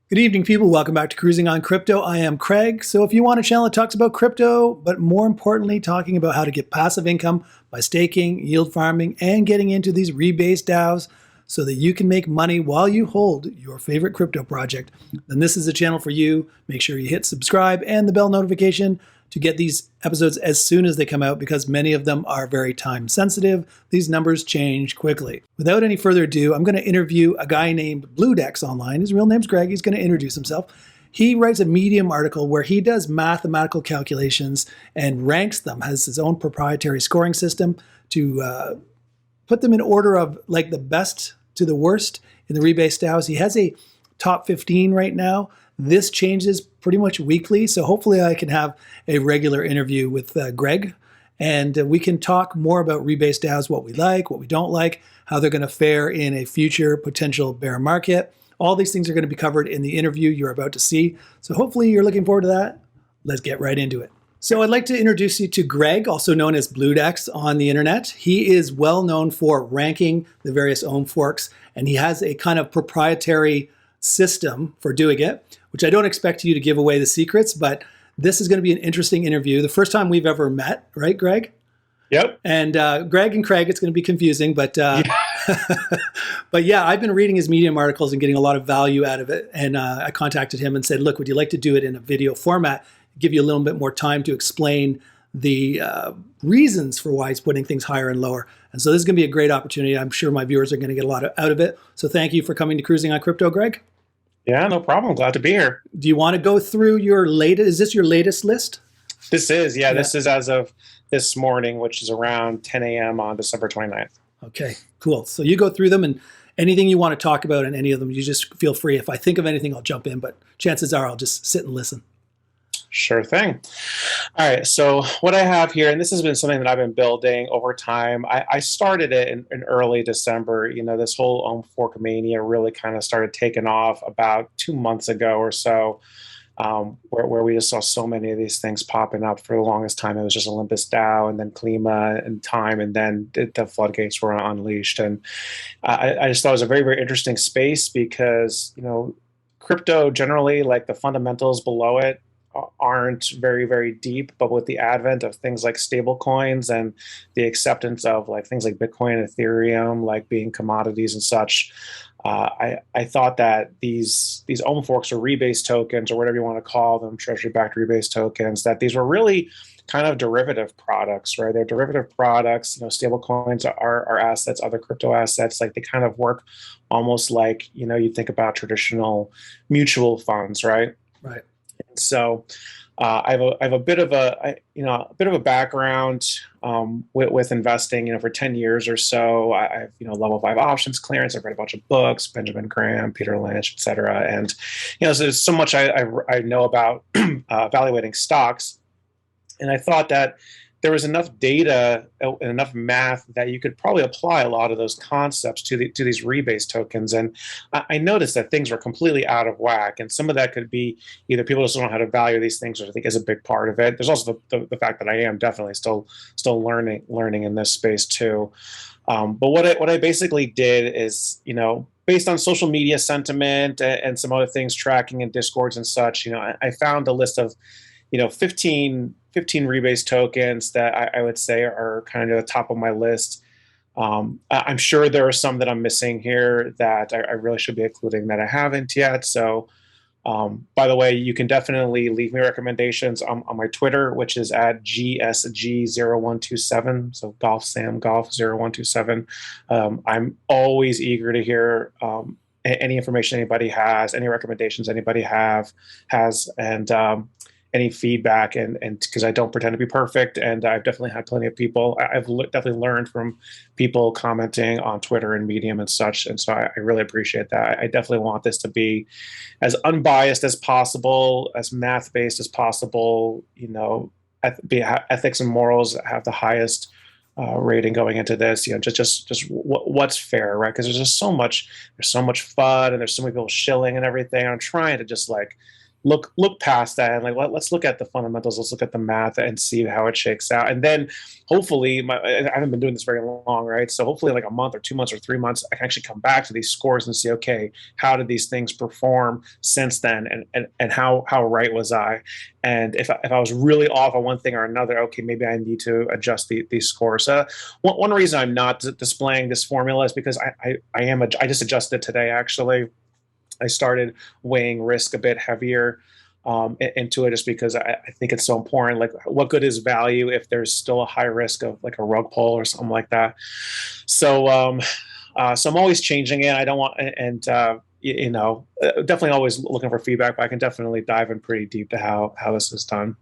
Good evening, people. Welcome back to Cruising on Crypto. I am Craig. So if you want a channel that talks about crypto, but more importantly, talking about how to get passive income by staking, yield farming, and getting into these Rebase DAOs so that you can make money while you hold your favorite crypto project, then this is a channel for you. Make sure you hit subscribe and the bell notification to get these episodes as soon as they come out, because many of them are very time sensitive. These numbers change quickly. Without any further ado, I'm going to interview a guy named Bludex online. His real name's Greg. He's going to introduce himself. He writes a Medium article where he does mathematical calculations and ranks them, has his own proprietary scoring system to put them in order of like the best to the worst in the Rebase DAOs. He has a top 15 right now. This changes pretty much weekly, so hopefully I can have a regular interview with Greg, and we can talk more about Rebase DAOs, what we like, what we don't like, how they're going to fare in a future potential bear market. All these things are going to be covered in the interview you're about to see, so hopefully you're looking forward to that. Let's get right into it. So I'd like to introduce you to Greg, also known as Bludex on the internet. He is well known for ranking the various ohm forks, and he has a kind of proprietary system for doing it, which I don't expect you to give away the secrets, but this is going to be an interesting interview. The first time we've ever met, right, Greg? Yep. And Greg and Craig, it's going to be confusing, but Yeah. but yeah, I've been reading his Medium articles and getting a lot of value out of it. And I contacted him and said, look, would you like to do it in a video format? Give you a little bit more time to explain the reasons for why he's putting things higher and lower. And so this is going to be a great opportunity. I'm sure my viewers are going to get a lot out of it. So thank you for coming to Cruising on Crypto, Greg. Yeah, no problem. Glad to be here. Do you want to go through your latest? Is this your latest list? This is, yeah, this is as of this morning, which is around 10 a.m. on December 29th. Okay, cool. So you go through them, and anything you want to talk about in any of them, you just feel free. If I think of anything, I'll jump in, but chances are I'll just sit and listen. Sure thing. All right, so what I have here, and this has been something that I've been building over time. I started it in early December. You know, this whole ohm fork mania really kind of started taking off about 2 months ago or so, where we just saw so many of these things popping up. For the longest time, it was just Olympus DAO, and then Klima and Time, and then the floodgates were unleashed. And I just thought it was a very, very interesting space because, you know, crypto generally, like the fundamentals below it, aren't very, very deep, but with the advent of things like stable coins and the acceptance of like things like Bitcoin and Ethereum, like being commodities and such, I thought that these ohm forks or rebase tokens, or whatever you want to call them, treasury-backed rebase tokens, that these were really kind of derivative products, right? They're derivative products. You know, stable coins are assets, other crypto assets. Like they kind of work almost like, you know, you think about traditional mutual funds, right? Right. So I have a bit of a background with investing. You know, for 10 years or so, I've level 5 options clearance. I've read a bunch of books, Benjamin Graham, Peter Lynch, et cetera. And so there's so much I know about evaluating stocks, and I thought that there was enough data and enough math that you could probably apply a lot of those concepts to these rebase tokens. And I noticed that things were completely out of whack. And some of that could be either people just don't know how to value these things, which I think is a big part of it. There's also the fact that I am definitely still learning in this space too. But what I basically did is, you know, based on social media sentiment and some other things, tracking and discords and such, you know, I found a list of, you know, 15 Rebase tokens that I would say are kind of the top of my list. I'm sure there are some that I'm missing here that I really should be including that I haven't yet. So, by the way, you can definitely leave me recommendations on my Twitter, which is at GSG0127. So Golf Sam Golf 0127. I'm always eager to hear any information anybody has, any recommendations anybody has, and any feedback, and because I don't pretend to be perfect, and I've definitely had plenty of people. I've definitely learned from people commenting on Twitter and Medium and such, and so I really appreciate that. I definitely want this to be as unbiased as possible, as math-based as possible. You know, ethics and morals have the highest rating going into this. You know, just what's fair, right? Because there's so much fun, and there's so many people shilling and everything. I'm trying to just like look past that and like let's look at the fundamentals, let's look at the math and see how it shakes out. And then hopefully, I haven't been doing this very long, right? So hopefully, like a month or 2 months or 3 months, I can actually come back to these scores and see, okay, how did these things perform since then, and how right was I? And if I was really off on one thing or another, okay, maybe I need to adjust these scores. One reason I'm not displaying this formula is because I just adjusted today, actually. I started weighing risk a bit heavier into it, just because I think it's so important. Like, what good is value if there's still a high risk of like a rug pull or something like that? So, so I'm always changing it. I don't want, and definitely always looking for feedback. But I can definitely dive in pretty deep to how this is done.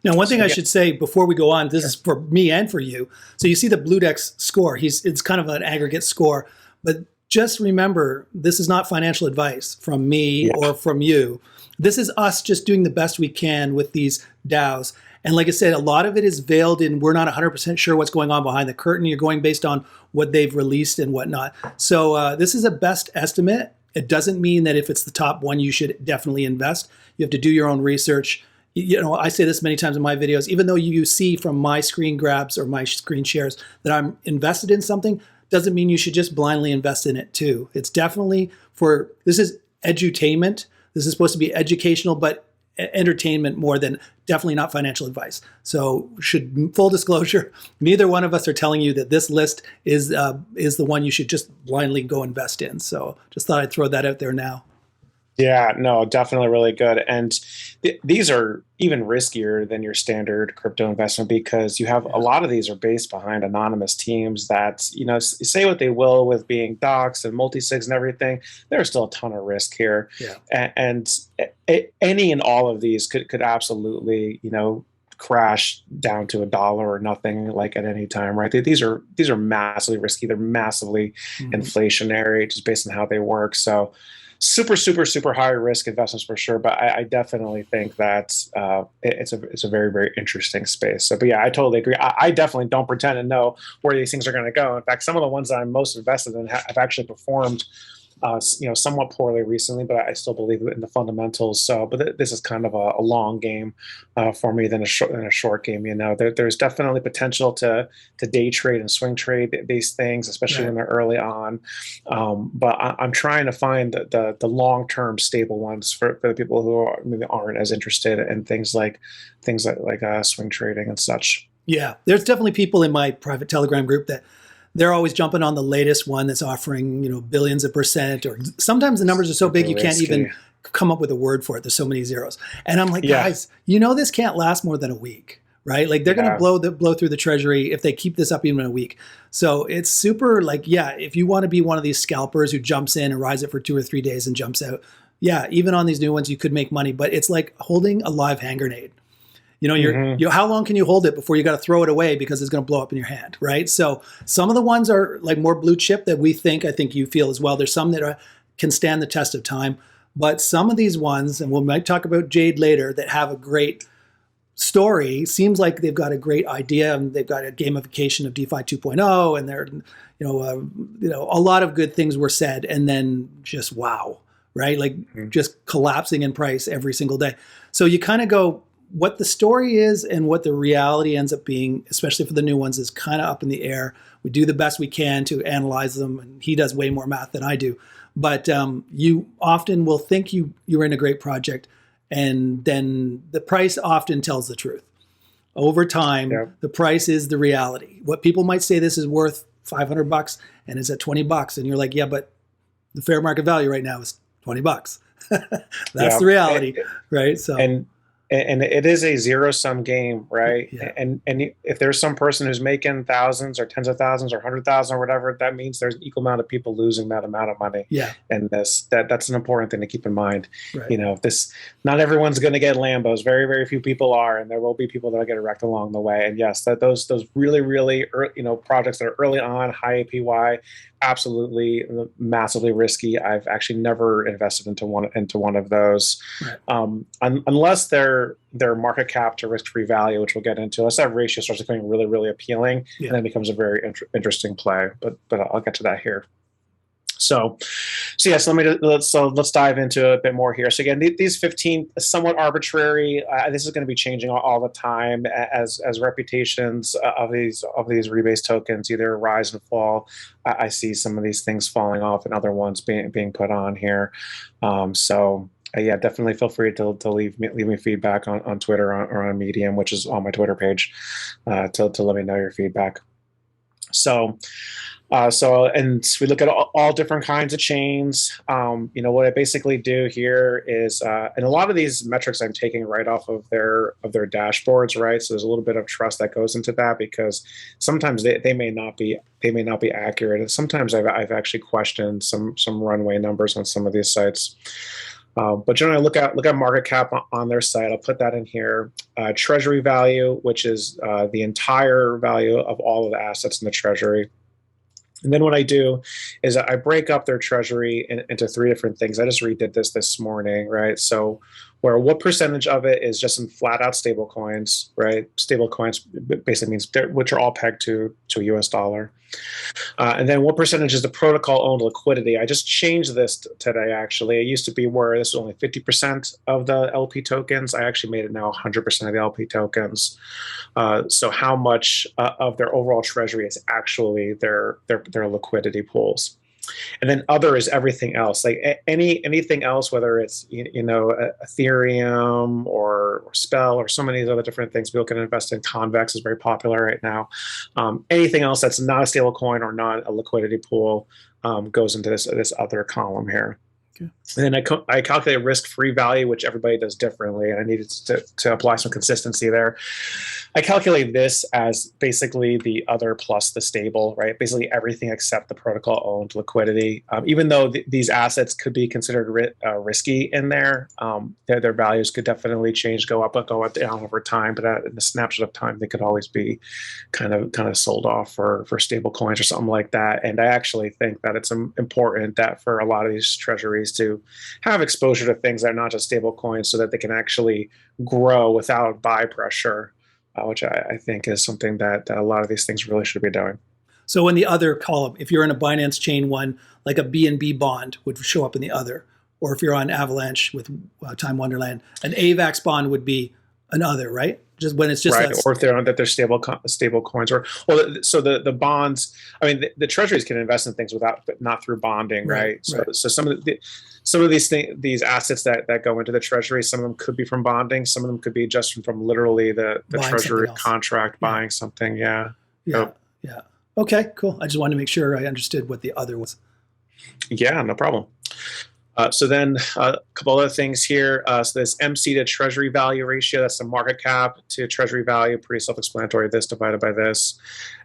Now, one thing I should say before we go on, this is for me and for you. So you see the Bludex score. It's kind of an aggregate score, but just remember, this is not financial advice from me or from you. This is us just doing the best we can with these DAOs. And like I said, a lot of it is veiled in we're not 100% sure what's going on behind the curtain. You're going based on what they've released and whatnot. So this is a best estimate. It doesn't mean that if it's the top one, you should definitely invest. You have to do your own research. You know, I say this many times in my videos, even though you see from my screen grabs or my screen shares that I'm invested in something, doesn't mean you should just blindly invest in it too. It's definitely this is edutainment. This is supposed to be educational, but entertainment more than definitely not financial advice. So full disclosure, neither one of us are telling you that this list is the one you should just blindly go invest in. So just thought I'd throw that out there now. Yeah, no, definitely really good. And these are even riskier than your standard crypto investment, because you have a lot of these are based behind anonymous teams that, you know, say what they will with being doxed and multi-sigs and everything. There's still a ton of risk here. Yeah. And any and all of these could absolutely, you know, crash down to $1 or nothing, like at any time, right? These are massively risky. They're massively inflationary just based on how they work. So super, super, super high risk investments for sure. But I definitely think that it's a very, very interesting space. So, but yeah, I totally agree. I definitely don't pretend to know where these things are going to go. In fact, some of the ones that I'm most invested in have actually performed somewhat poorly recently, but I still believe in the fundamentals. So, but this is kind of a long game for me than a short game. You know, there's definitely potential to day trade and swing trade these things, especially when they're early on. But I'm trying to find the long term stable ones for the people who maybe aren't as interested in things like swing trading and such. Yeah, there's definitely people in my private Telegram group that they're always jumping on the latest one that's offering, you know, billions of %, or sometimes the numbers are so big you can't even come up with a word for it. There's so many zeros. And I'm like, guys, you know, this can't last more than a week, right? Like they're going to blow through the treasury if they keep this up even a week. So it's super like, if you want to be one of these scalpers who jumps in and rides it for 2 or 3 days and jumps out, even on these new ones, you could make money, but it's like holding a live hand grenade. You know, how long can you hold it before you got to throw it away because it's going to blow up in your hand, right? So some of the ones are like more blue chip that I think you feel as well. There's some that can stand the test of time, but some of these ones, and we might talk about Jade later, that have a great story, seems like they've got a great idea and they've got a gamification of DeFi 2.0, and they're, a lot of good things were said, and then just wow, right? Like just collapsing in price every single day. So you kind of go, what the story is and what the reality ends up being, especially for the new ones, is kind of up in the air. We do the best we can to analyze them, and he does way more math than I do. But you often will think you're in a great project, and then the price often tells the truth. Over time, the price is the reality. What people might say this is worth $500 and it's at $20, and you're like, yeah, but the fair market value right now is $20. That's the reality, right? So. And it is a zero-sum game, right? Yeah. And if there's some person who's making thousands or tens of thousands or 100,000 or whatever, that means there's an equal amount of people losing that amount of money. Yeah. And that's an important thing to keep in mind. Right. You know, not everyone's going to get Lambos. Very, very few people are, and there will be people that will get wrecked along the way. And yes, those really, really projects that are early on, high APY, absolutely massively risky. I've actually never invested into one of those, unless their market cap to risk-free value, which we'll get into. Unless that ratio starts becoming really, really appealing, and then it becomes a very interesting play. But I'll get to that here. So yes, let's dive into a bit more here. So again, these 15 somewhat arbitrary. This is going to be changing all the time as reputations of these Rebase tokens either rise and fall. I see some of these things falling off and other ones being put on here. Yeah, definitely feel free to leave me feedback on Twitter or on Medium, which is on my Twitter page, to let me know your feedback. And we look at all different kinds of chains. What I basically do here is, and a lot of these metrics I'm taking right off of their dashboards, right? So there's a little bit of trust that goes into that, because sometimes they may not be accurate, and sometimes I've actually questioned some runway numbers on some of these sites. But generally, look at market cap on their site. I'll put that in here. Treasury value, which is the entire value of all of the assets in the treasury. And then what I do is I break up their treasury into three different things. I just redid this morning, right? So what percentage of it is just in flat out stable coins, right? Stable coins basically means which are all pegged to a US dollar. And then what percentage is the protocol owned liquidity? I just changed this today, actually. It used to be where this was only 50% of the LP tokens. I actually made it now 100% of the LP tokens. So how much of their overall treasury is actually their liquidity pools? And then other is everything else, like anything else, whether it's Ethereum or Spell or so many of these other different things. People can invest in. Convex is very popular right now. Anything else that's not a stable coin or not a liquidity pool goes into this other column here. Okay. And then I calculate risk-free value, which everybody does differently, and I needed to apply some consistency there. I calculate this as basically the other plus the stable, right? Basically everything except the protocol-owned liquidity. Even though these assets could be considered risky in there, their values could definitely change, go up, go down over time. But in the snapshot of time, they could always be kind of sold off for stable coins or something like that. And I actually think that it's important that for a lot of these treasuries to have exposure to things that are not just stable coins, so that they can actually grow without buy pressure. Which I think is something that a lot of these things really should be doing. So in the other column, if you're in a Binance chain one, like a BNB bond would show up in the other. Or if you're on Avalanche with Time Wonderland, an AVAX bond would be an other, right? Just when it's just right, or if they're stable coins, or so the bonds. I mean, the treasuries can invest in things but not through bonding, right? So some of these assets that go into the treasury, some of them could be from bonding, some of them could be just from literally the treasury contract buying something. Yeah. Okay, cool. I just wanted to make sure I understood what the other was. Yeah, no problem. So then a couple other things here. So this MC to treasury value ratio, that's the market cap to treasury value, pretty self-explanatory, this divided by this.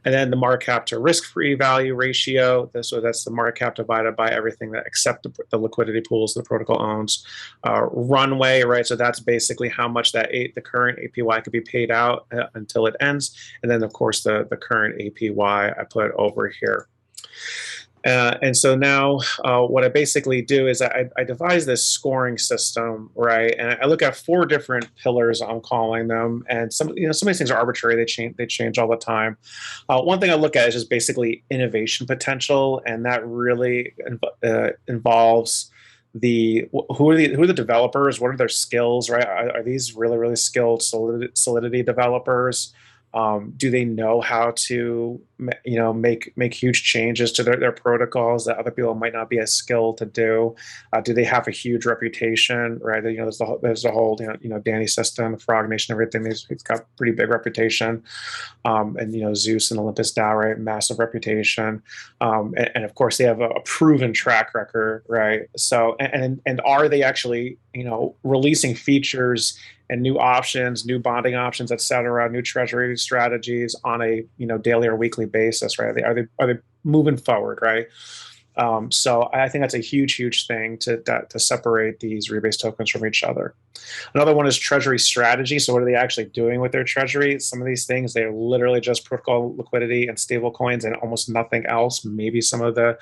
And then the market cap to risk-free value ratio, so that's the market cap divided by everything that except the liquidity pools the protocol owns. Runway, right, so that's basically how much the current APY could be paid out until it ends. And then, of course, the current APY I put over here. And so now what I basically do is I devise this scoring system, right? And I look at 4 different pillars, I'm calling them. And some of these things are arbitrary. They change all the time. One thing I look at is just basically innovation potential. And that really involves who are the developers? What are their skills, right? Are these really, really skilled Solidity developers? Do they know how to, make huge changes to their protocols that other people might not be as skilled to do? Do they have a huge reputation, right? There's the whole, Danny system, Frog Nation, everything. He's got pretty big reputation. And, Zeus and Olympus DAO, right? Massive reputation. And of course they have a proven track record, right? So, and are they actually, releasing features and new options, new bonding options, et cetera, new treasury strategies on a daily or weekly basis, right? Are they moving forward, right? So I think that's a huge thing to separate these Rebase tokens from each other. Another one is treasury strategy. So what are they actually doing with their treasury? Some of these things, they're literally just protocol liquidity and stable coins and almost nothing else. Maybe some of the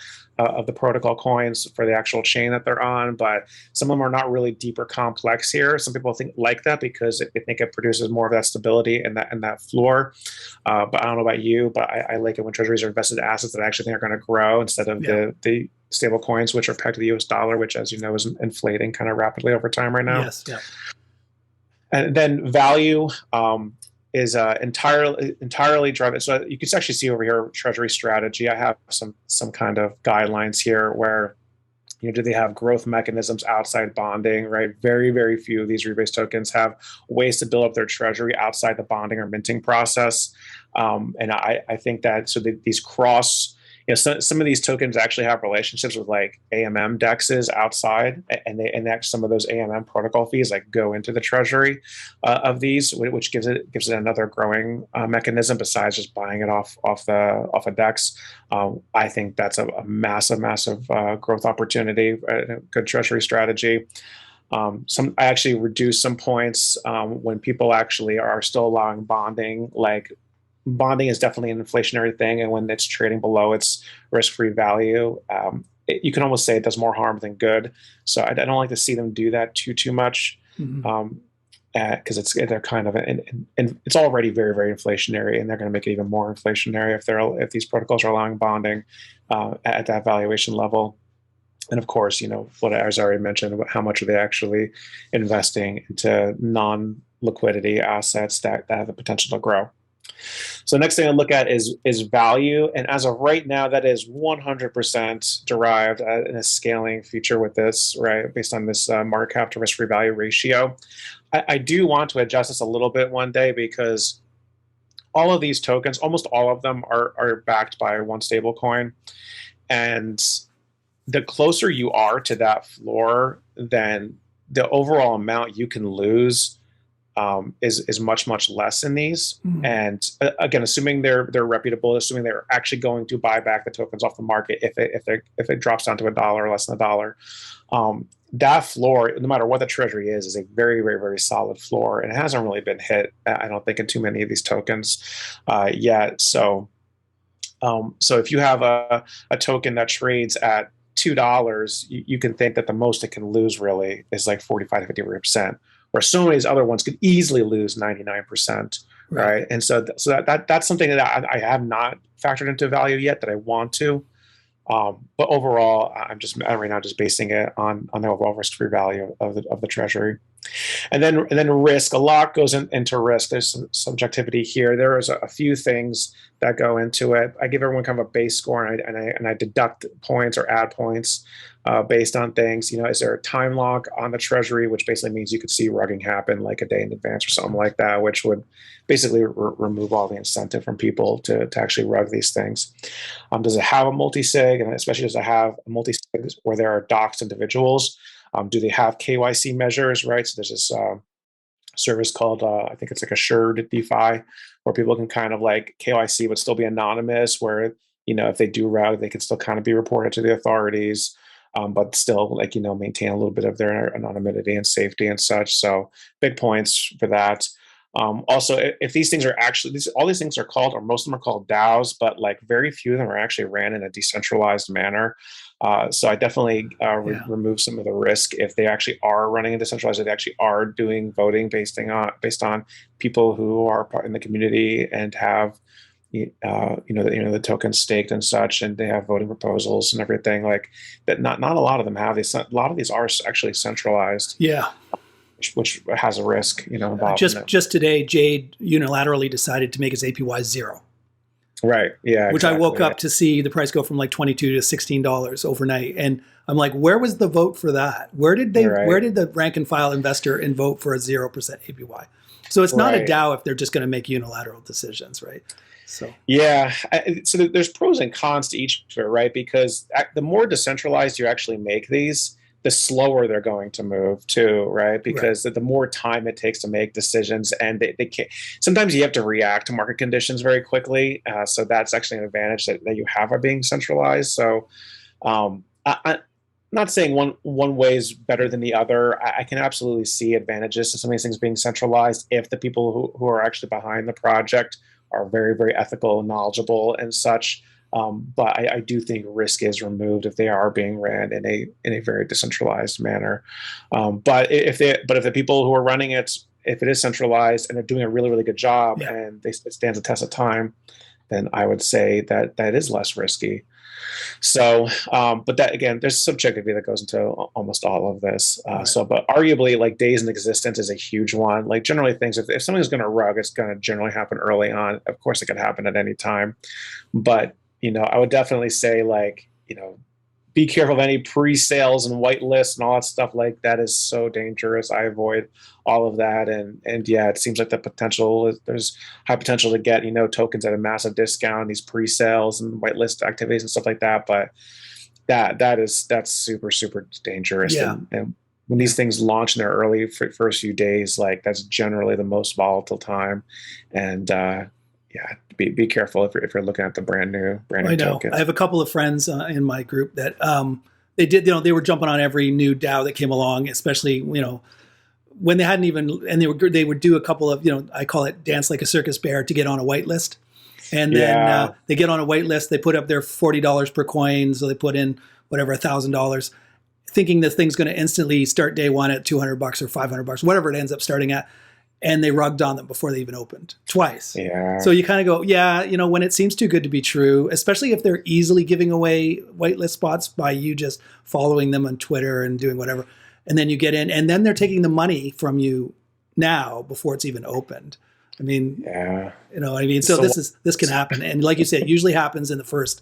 protocol coins for the actual chain that they're on, but some of them are not really deep or complex here. Some people like that because they think it produces more of that stability and that floor. But I don't know about you, but I like it when treasuries are invested in assets that I actually think are going to grow instead of the the stable coins, which are pegged to the US dollar, which, as you know, is inflating kind of rapidly over time right now. Yes. Yeah. And then value is entirely driven. So you can actually see over here treasury strategy. I have some kind of guidelines here where, do they have growth mechanisms outside bonding, right? Very, very few of these rebase tokens have ways to build up their treasury outside the bonding or minting process. And I think that these cross, some of these tokens actually have relationships with like AMM dexes outside, and actually some of those AMM protocol fees like go into the treasury of these, which gives it another growing mechanism besides just buying it off a dex. I think that's a massive growth opportunity, a good treasury strategy. I actually reduce some points when people actually are still allowing bonding. Like, bonding is definitely an inflationary thing, and when it's trading below its risk-free value, you can almost say it does more harm than good. So I don't like to see them do that too much, because they're kind of and it's already very, very inflationary, and they're going to make it even more inflationary if these protocols are allowing bonding at that valuation level. And of course, what I already mentioned, how much are they actually investing into non-liquidity assets that have the potential to grow. So the next thing I look at is value. And as of right now, that is 100% derived in a scaling feature with this, right? Based on this market cap to risk-free value ratio. I do want to adjust this a little bit one day, because all of these tokens, almost all of them are backed by one stable coin. And the closer you are to that floor, then the overall amount you can lose is much less in these. And again, assuming they're reputable, assuming they're actually going to buy back the tokens off the market if it drops down to $1 or less than $1, that floor, no matter what the treasury is a very, very, very solid floor, and it hasn't really been hit, I don't think, in too many of these tokens yet. So if you have a token that trades at $2, you can think that the most it can lose really is like 45 to 50%. Where so many of these other ones could easily lose 99%, right? And so that's something that I have not factored into value yet that I want to. But overall, I'm right now just basing it on the overall risk-free value of the treasury. And then risk. A lot goes into risk. There's some subjectivity here. There is a few things that go into it. I give everyone kind of a base score, and I deduct points or add points based on things. Is there a time lock on the treasury, which basically means you could see rugging happen like a day in advance or something like that, which would basically remove all the incentive from people to actually rug these things. Does it have a multi-sig, and especially does it have a multi-sig where there are doxed individuals? Do they have KYC measures, right? So there's this service called, I think it's like Assured Defi, where people can kind of like KYC but still be anonymous, where, if they do rug, they can still kind of be reported to the authorities, but still maintain a little bit of their anonymity and safety and such. So big points for that. Also, if these things are actually, all these things are called, or most of them are called DAOs, but like very few of them are actually ran in a decentralized manner. So I definitely remove some of the risk if they actually are running a decentralized, if they actually are doing voting based on people who are in the community and have the tokens staked and such, and they have voting proposals and everything like that. Not a lot of them have these. A lot of these are actually centralized. Yeah. Which has a risk, involved. Just today, Jade unilaterally decided to make his APY 0. Right. Yeah. Which exactly, I woke up to see the price go from like $22 to $16 overnight, and I'm like, where was the vote for that? Where did the rank and file investor vote for a 0% APY? So it's not a DAO if they're just going to make unilateral decisions, right? So yeah, so there's pros and cons to each of it, right? Because the more decentralized you actually make these, the slower they're going to move too, right? Because the more time it takes to make decisions, and they can't. Sometimes you have to react to market conditions very quickly. So that's actually an advantage that you have by being centralized. So I'm not saying one way is better than the other. I can absolutely see advantages to some of these things being centralized if the people who are actually behind the project are very, very ethical, knowledgeable, and such. But I do think risk is removed if they are being ran in a very decentralized manner. But if the people who are running it, if it is centralized and they're doing a really, really good job, and it stands the test of time, then I would say that that is less risky. So, but that again, there's subjectivity that goes into almost all of this. Right. So, but arguably, like days in existence is a huge one. Like generally, things if something's going to rug, it's going to generally happen early on. Of course, it could happen at any time, but I would definitely say like be careful of any pre-sales and whitelists and all that stuff. Like that is so dangerous. I avoid all of that. And yeah, it seems like there's high potential to get, tokens at a massive discount, these pre-sales and whitelist activities and stuff like that. But that's super, super dangerous. Yeah. And when these things launch in their early first few days, like that's generally the most volatile time. And, yeah, be careful if you're looking at the brand new token. I have a couple of friends in my group that they did, they were jumping on every new DAO that came along, especially when they hadn't even, and they would do a couple of I call it dance like a circus bear to get on a whitelist, and then they get on a whitelist, they put up their $40 per coin, so they put in whatever $1,000, thinking this thing's going to instantly start day one at $200 or $500, whatever it ends up starting at. And they rugged on them before they even opened twice. Yeah. So you kind of go, yeah, when it seems too good to be true, especially if they're easily giving away whitelist spots by you just following them on Twitter and doing whatever. And then you get in, and then they're taking the money from you now before it's even opened. I mean, yeah. You know what I mean? So this can happen. And like you said, it usually happens in the first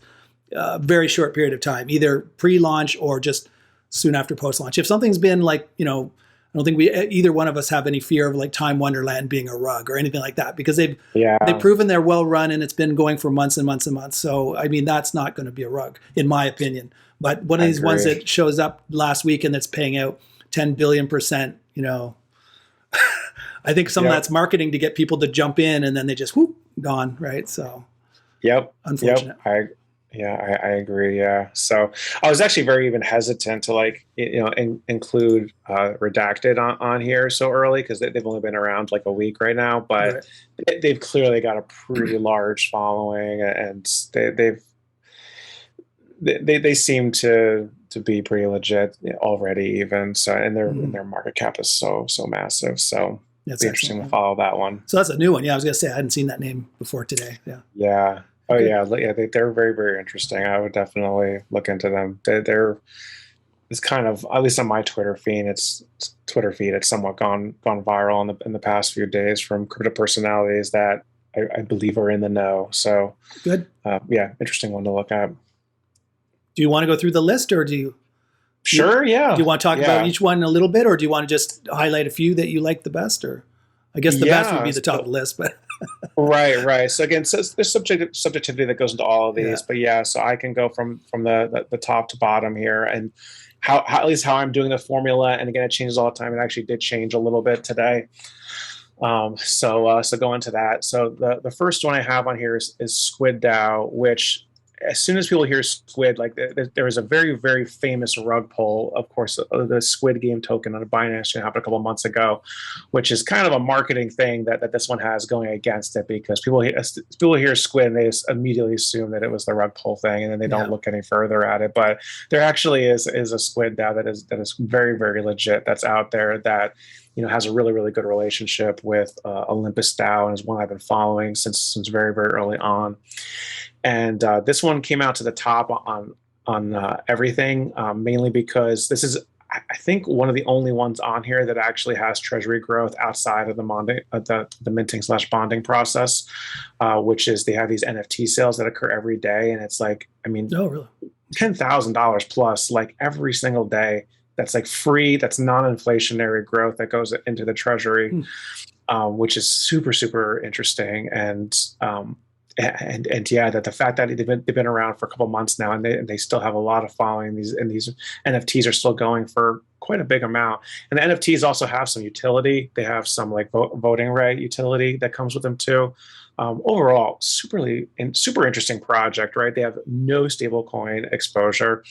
very short period of time, either pre-launch or just soon after post-launch. If something's been like, I don't think either one of us have any fear of like Time Wonderland being a rug or anything like that, because they've proven they're well run and it's been going for months and months and months. So I mean, that's not going to be a rug in my opinion. But one of these ones that shows up last week and that's paying out 10 billion%, I think some of that's marketing to get people to jump in, and then they just gone, right? So unfortunate. I agree. Yeah. So I was actually very even hesitant to include redacted on here so early, because they've only been around like a week right now, but they've clearly got a pretty large following, and they seem to be pretty legit already even. So, and their market cap is so massive. So it's interesting to follow that one. So that's a new one. Yeah. I was going to say, I hadn't seen that name before today. Yeah. Yeah. Oh yeah, they're very, very interesting. I would definitely look into them. It's kind of, at least on my Twitter feed, it's somewhat gone viral in the past few days from crypto personalities that I believe are in the know. So good. Interesting one to look at. Do you want to go through the list, or do you? Sure. Yeah. Do you want to talk about each one a little bit, or do you want to just highlight a few that you like the best? Or I guess the best would be the top of the list, but. Right. So again, there's subjectivity that goes into all of these, but so I can go from the top to bottom here, and how at least how I'm doing the formula. And again, it changes all the time. It actually did change a little bit today. So go into that. So the first one I have on here is Squid DAO, which, as soon as people hear Squid, like there was a very, very famous rug pull, of course, the Squid game token on a Binance happened a couple of months ago, which is kind of a marketing thing that this one has going against it, because people hear Squid and they just immediately assume that it was the rug pull thing, and then they don't look any further at it. But there actually is a Squid DAO that is very, very legit, that's out there, that has a really, really good relationship with Olympus DAO, and is one I've been following since very, very early on. And this one came out to the top on everything, mainly because this is, I think, one of the only ones on here that actually has treasury growth outside of the minting/bonding process, which is they have these NFT sales that occur every day, and it's like, I mean, really? $10,000 plus, like every single day. That's like free. That's non-inflationary growth that goes into the treasury, which is super, super interesting. And that the fact that they've been around for a couple months now, and they still have a lot of following. These NFTs are still going for quite a big amount. And the NFTs also have some utility. They have some like voting right utility that comes with them too. Overall, super interesting project, right? They have no stablecoin exposure.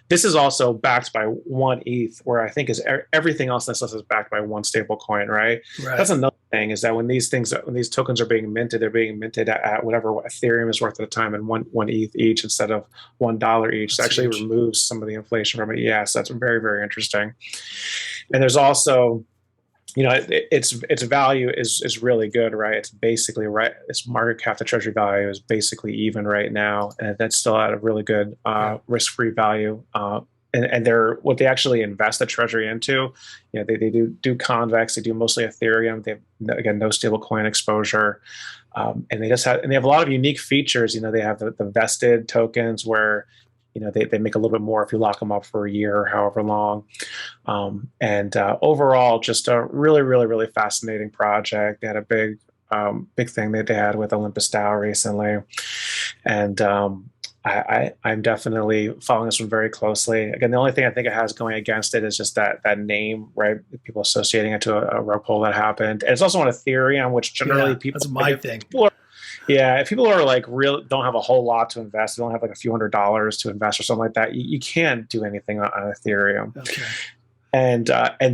This is also backed by one ETH, where I think everything else in this list is backed by one stablecoin, right? That's another thing, is that when these tokens are being minted, they're being minted at whatever Ethereum is worth at the time, and one ETH each instead of $1 each. So actually removes some of the inflation from it. So that's very, very interesting. And there's also its value is really good, right? It's basically right. Its market cap to treasury value is basically even right now, and that's still at a really good risk-free value. And they're what they actually invest the treasury into. They do convex. They do mostly Ethereum. They have, again, no stable coin exposure, and they have a lot of unique features. They have the vested tokens where they make a little bit more if you lock them up for a year or however long. And overall, just a really, really, really fascinating project. They had a big thing that they had with Olympus DAO recently, and I'm definitely following this one very closely. Again, the only thing I think it has going against it is just that name, right? People associating it to a rug pull that happened. And it's also on Ethereum, which generally people. That's my thing. If people are like don't have a whole lot to invest, they don't have like a few $100s to invest or something like that, you can't do anything on Ethereum. Okay. And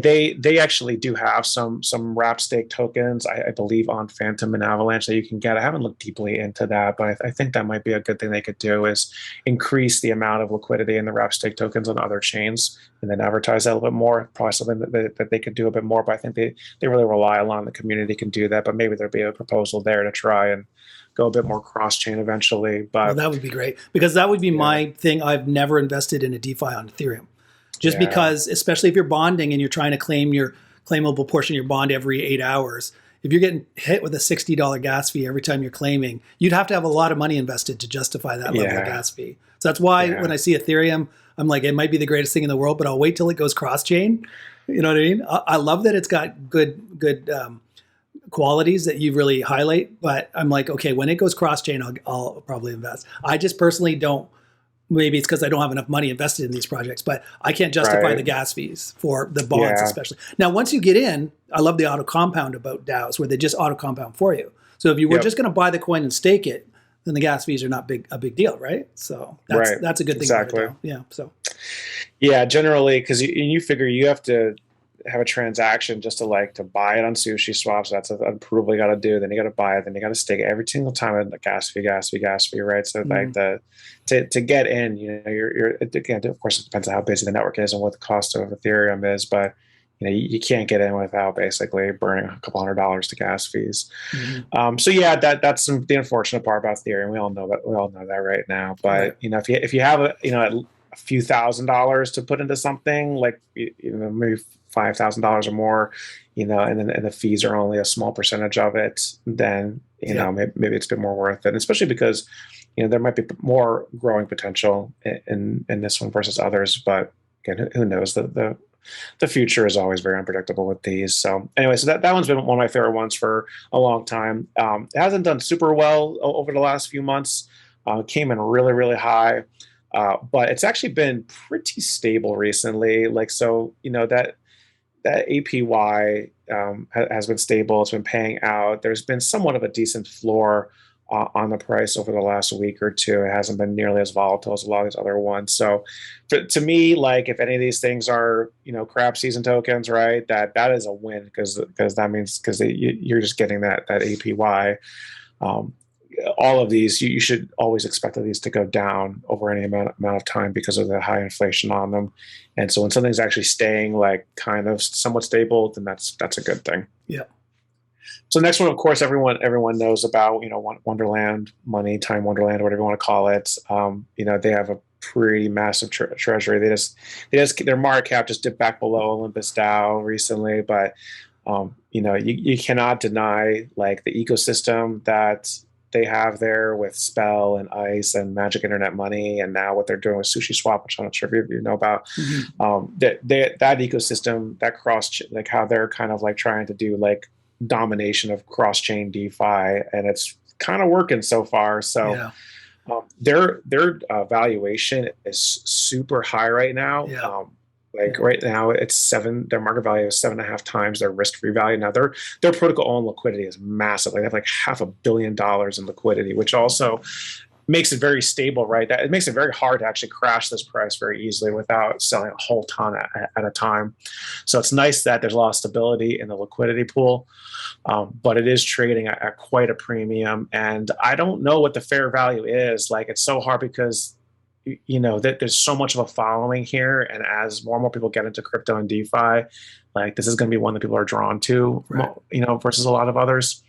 they actually do have some wrap stake tokens, I believe, on Fantom and Avalanche that you can get. I haven't looked deeply into that, but I think that might be a good thing they could do, is increase the amount of liquidity in the wrap stake tokens on other chains and then advertise that a little bit more. Probably something that they could do a bit more, but I think they really rely a lot on the community can do that. But maybe there'd be a proposal there to try and go a bit more cross-chain eventually. But that would be great, because that would be my thing. I've never invested in a DeFi on Ethereum. Just because, especially if you're bonding and you're trying to claim your claimable portion of your bond every 8 hours, if you're getting hit with a $60 gas fee every time you're claiming, you'd have to have a lot of money invested to justify that level of gas fee. So that's why when I see Ethereum, I'm like, it might be the greatest thing in the world, but I'll wait till it goes cross-chain. You know what I mean? I love that it's got good qualities that you really highlight, but I'm like, okay, when it goes cross-chain, I'll probably invest. I just personally don't. Maybe it's because I don't have enough money invested in these projects, but I can't justify the gas fees for the bonds, especially. Now, once you get in, I love the auto compound about DAOs, where they just auto compound for you. So if you were just going to buy the coin and stake it, then the gas fees are not a big deal, right? So that's a good thing. Exactly. Generally, because you figure you have to have a transaction just to buy it on Sushi Swap. So that's an approval you got to do. Then you got to buy it. Then you got to stake it every single time at the gas fee, right? So to get in, you're again, of course, it depends on how busy the network is and what the cost of Ethereum is, but you can't get in without basically burning a couple $100s to gas fees. That's the unfortunate part about Ethereum. We all know that right now. But if you have a few $1,000s to put into something like maybe $5,000 or more, and the fees are only a small percentage of it, then maybe it's a bit more worth it, especially because there might be more growing potential in this one versus others. But again, who knows? The future is always very unpredictable with these. So anyway, so that one's been one of my favorite ones for a long time. It hasn't done super well over the last few months. Came in really, really high. But it's actually been pretty stable recently. That APY has been stable. It's been paying out. There's been somewhat of a decent floor on the price over the last week or two. It hasn't been nearly as volatile as a lot of these other ones. So to me, if any of these things are, crap season tokens, right, that is a win, because that means you're just getting that APY. All of these, you should always expect these to go down over any amount of time because of the high inflation on them. And so when something's actually staying kind of somewhat stable, then that's a good thing. Yeah. So next one, of course, everyone knows about, Wonderland, Time Wonderland, whatever you want to call it. They have a pretty massive treasury. They just their market cap just dipped back below Olympus DAO recently, but you cannot deny the ecosystem that they have there with Spell and Ice and Magic Internet Money, and now what they're doing with Sushi Swap, which I'm not sure if you know about. That ecosystem, that cross, how they're kind of trying to do domination of cross-chain DeFi, and it's kind of working so far. So their valuation is super high right now. Right now, their market value is 7.5 times their risk-free value. Now, their protocol-owned liquidity is massive. They have $500 million in liquidity, which also makes it very stable, right? It makes it very hard to actually crash this price very easily without selling a whole ton at a time. So it's nice that there's a lot of stability in the liquidity pool, but it is trading at quite a premium. And I don't know what the fair value is. It's so hard because that there's so much of a following here, and as more and more people get into crypto and DeFi, Like this is going to be one that people are drawn to, Right. versus a lot of others.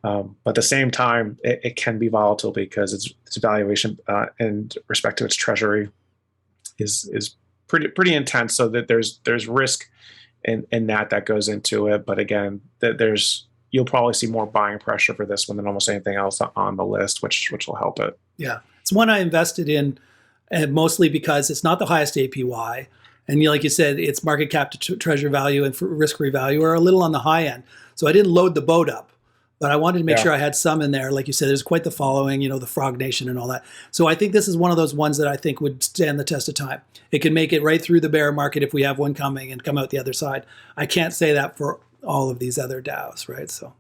But at the same time, it can be volatile because its valuation in respect to its treasury is pretty intense. So that there's risk in that goes into it. But again, you'll probably see more buying pressure for this one than almost anything else on the list, which will help it. Yeah, it's one I invested in, and mostly because it's not the highest APY, and like you said, its market cap to treasury value and risk-free value are a little on the high end. So I didn't load the boat up, but I wanted to make sure I had some in there. Like you said, there's quite the following, the Frog Nation and all that. So I think this is one of those ones that I think would stand the test of time. It can make it right through the bear market if we have one coming and come out the other side. I can't say that for all of these other DAOs, right? So.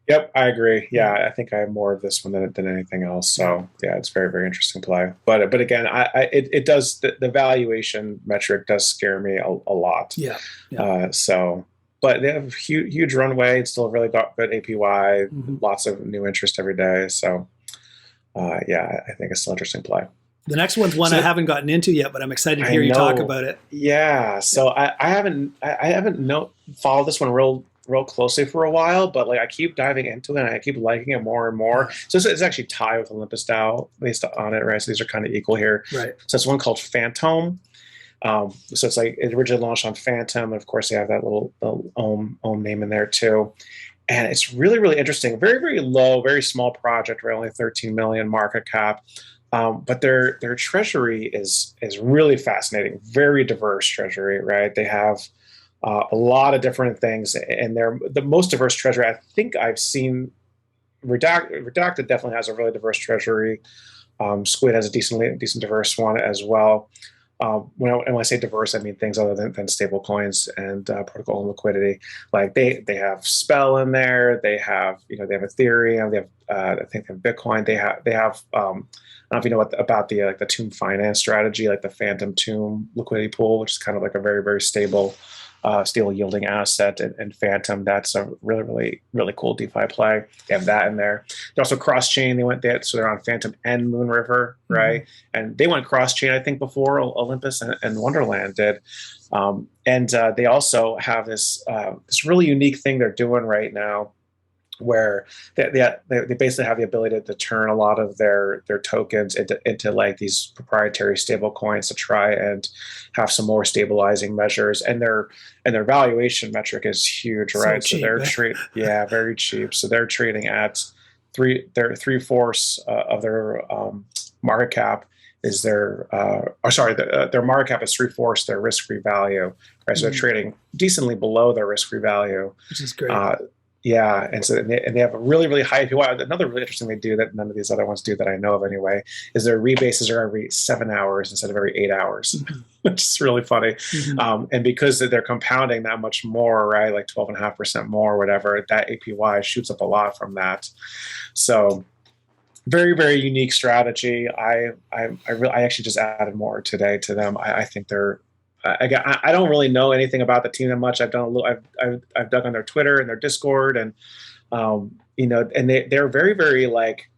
Yep, I agree. Yeah, I think I have more of this one than anything else. So yeah, it's very, very interesting play. But again, it does the valuation metric does scare me a lot. Yeah. But they have huge runway. It's still really got good APY, lots of new interest every day. So I think it's still an interesting play. The next one's one I haven't gotten into yet, but I'm excited to hear you talk about it. Yeah. So I haven't followed this one real closely for a while, but like I keep diving into it and I keep liking it more and more. So it's actually tied with Olympus DAO based on it, right? So these are kind of equal here. Right. So it's one called Fantom. So it's like it originally launched on Fantom, and of course they have that little Ohm name in there too. And it's really, really interesting. Very, very low, very small project, right? Only 13 million market cap. But their treasury is really fascinating. Very diverse treasury, right? They have a lot of different things, and they're the most diverse treasury I think I've seen. Redacted definitely has a really diverse treasury. Squid has a decent diverse one as well. When I say diverse, I mean things other than stable coins and protocol and liquidity. Like they have Spell in there. They have they have Ethereum. They have I think they have Bitcoin. They have I don't know if you know about the the Tomb finance strategy, like the Fantom Tomb liquidity pool, which is kind of like a very, very stable yielding asset, and Fantom. That's a really, really, really cool DeFi play. They have that in there. They're also cross chain. So they're on Fantom and Moon River, right? And they went cross chain, I think, before Olympus and Wonderland did. And they also have this really unique thing they're doing right now, where they basically have the ability to turn a lot of their tokens into like these proprietary stable coins to try and have some more stabilizing measures, and their valuation metric is huge, right? So cheap, they're very cheap. So they're trading at three-fourths of their market cap is their market cap is three-fourths their risk-free value, right? So they're trading decently below their risk-free value, which is great. Yeah, and so they have a really, really high APY. Another really interesting they do that none of these other ones do that I know of anyway is their rebases are every 7 hours instead of every 8 hours, which is really funny. And because they're compounding that much more, right, like 12.5% more, or whatever, that APY shoots up a lot from that. So very, very unique strategy. I actually just added more today to them. I think they're. I don't really know anything about the team that much. I've done a little. I've dug on their Twitter and their Discord, and and they're very, very like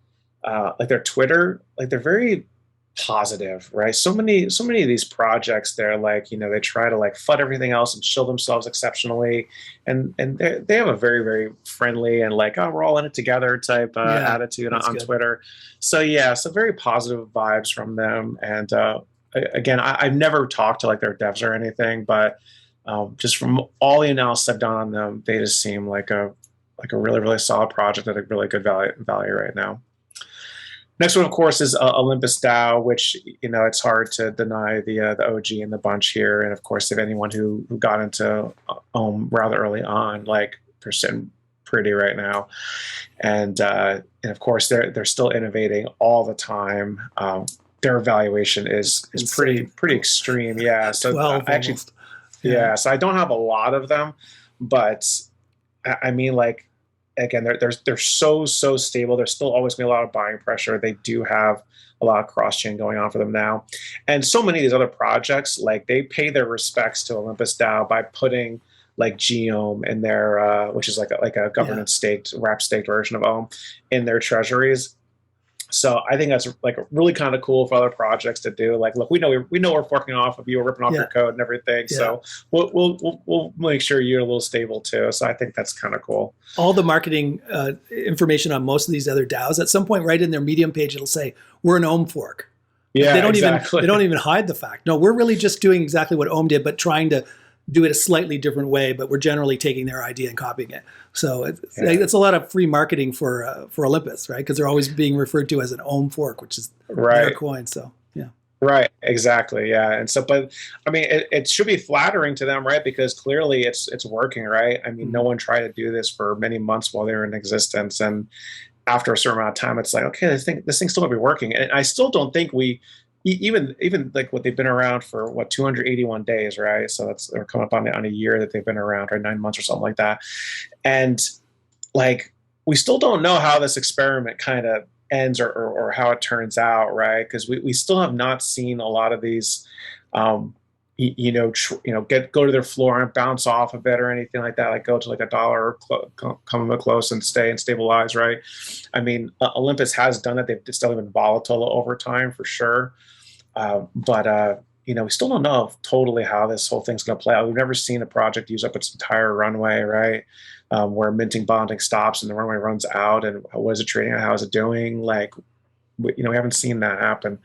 their Twitter, like they're very positive, right? So many of these projects, they're like they try to like FUD everything else and show themselves exceptionally, and they have a very, very friendly and like we're all in it together type attitude on Twitter. So so very positive vibes from them, and. Again, I've never talked to like their devs or anything, but just from all the analysis I've done on them, they just seem like a really, really solid project at a really good value right now. Next one, of course, is Olympus DAO, which it's hard to deny the OG in the bunch here, and of course, if anyone who got into rather early on, like they're sitting pretty right now, and of course they're still innovating all the time. Their valuation is pretty extreme. Yeah. So actually, so I don't have a lot of them, but I mean, like, again, they're so stable. There's still always going to be a lot of buying pressure. They do have a lot of cross chain going on for them now. And so many of these other projects, like they pay their respects to Olympus DAO by putting like Geom in their, which is like a governance staked, wrap staked version of Ohm in their treasuries. So I think that's like really kind of cool for other projects to do. Like, look, we know we're forking off of you, we're ripping off Yeah. your code and everything. Yeah. So we'll make sure you're a little stable too. So I think that's kind of cool. All the marketing information on most of these other DAOs, at some point right in their Medium page, it'll say, we're an Ohm fork. Yeah, they don't exactly. they don't even hide the fact. No, we're really just doing exactly what Ohm did, but trying to do it a slightly different way, but we're generally taking their idea and copying it. So it's a lot of free marketing for Olympus, right? Because they're always being referred to as an Ohm fork, which is their coin. So yeah. Right, exactly. Yeah. And so, but I mean, it should be flattering to them, right? Because clearly it's working, right? I mean, no one tried to do this for many months while they were in existence. And after a certain amount of time, it's like, okay, this thing's still gonna be working. And I still don't think even like what they've been around for 281 days, right? So they're coming up on a year that they've been around, or 9 months or something like that. And like, we still don't know how this experiment kind of ends or how it turns out, right? Because we still have not seen a lot of these, go to their floor and bounce off a bit or anything like that. Like go to like $1, come close and stay and stabilize, right? I mean, Olympus has done it. It's still been volatile over time for sure, but we still don't know totally how this whole thing's going to play out. We've never seen a project use up its entire runway, right? Where minting bonding stops and the runway runs out, and what is it trading at? How is it doing? Like, we haven't seen that happen.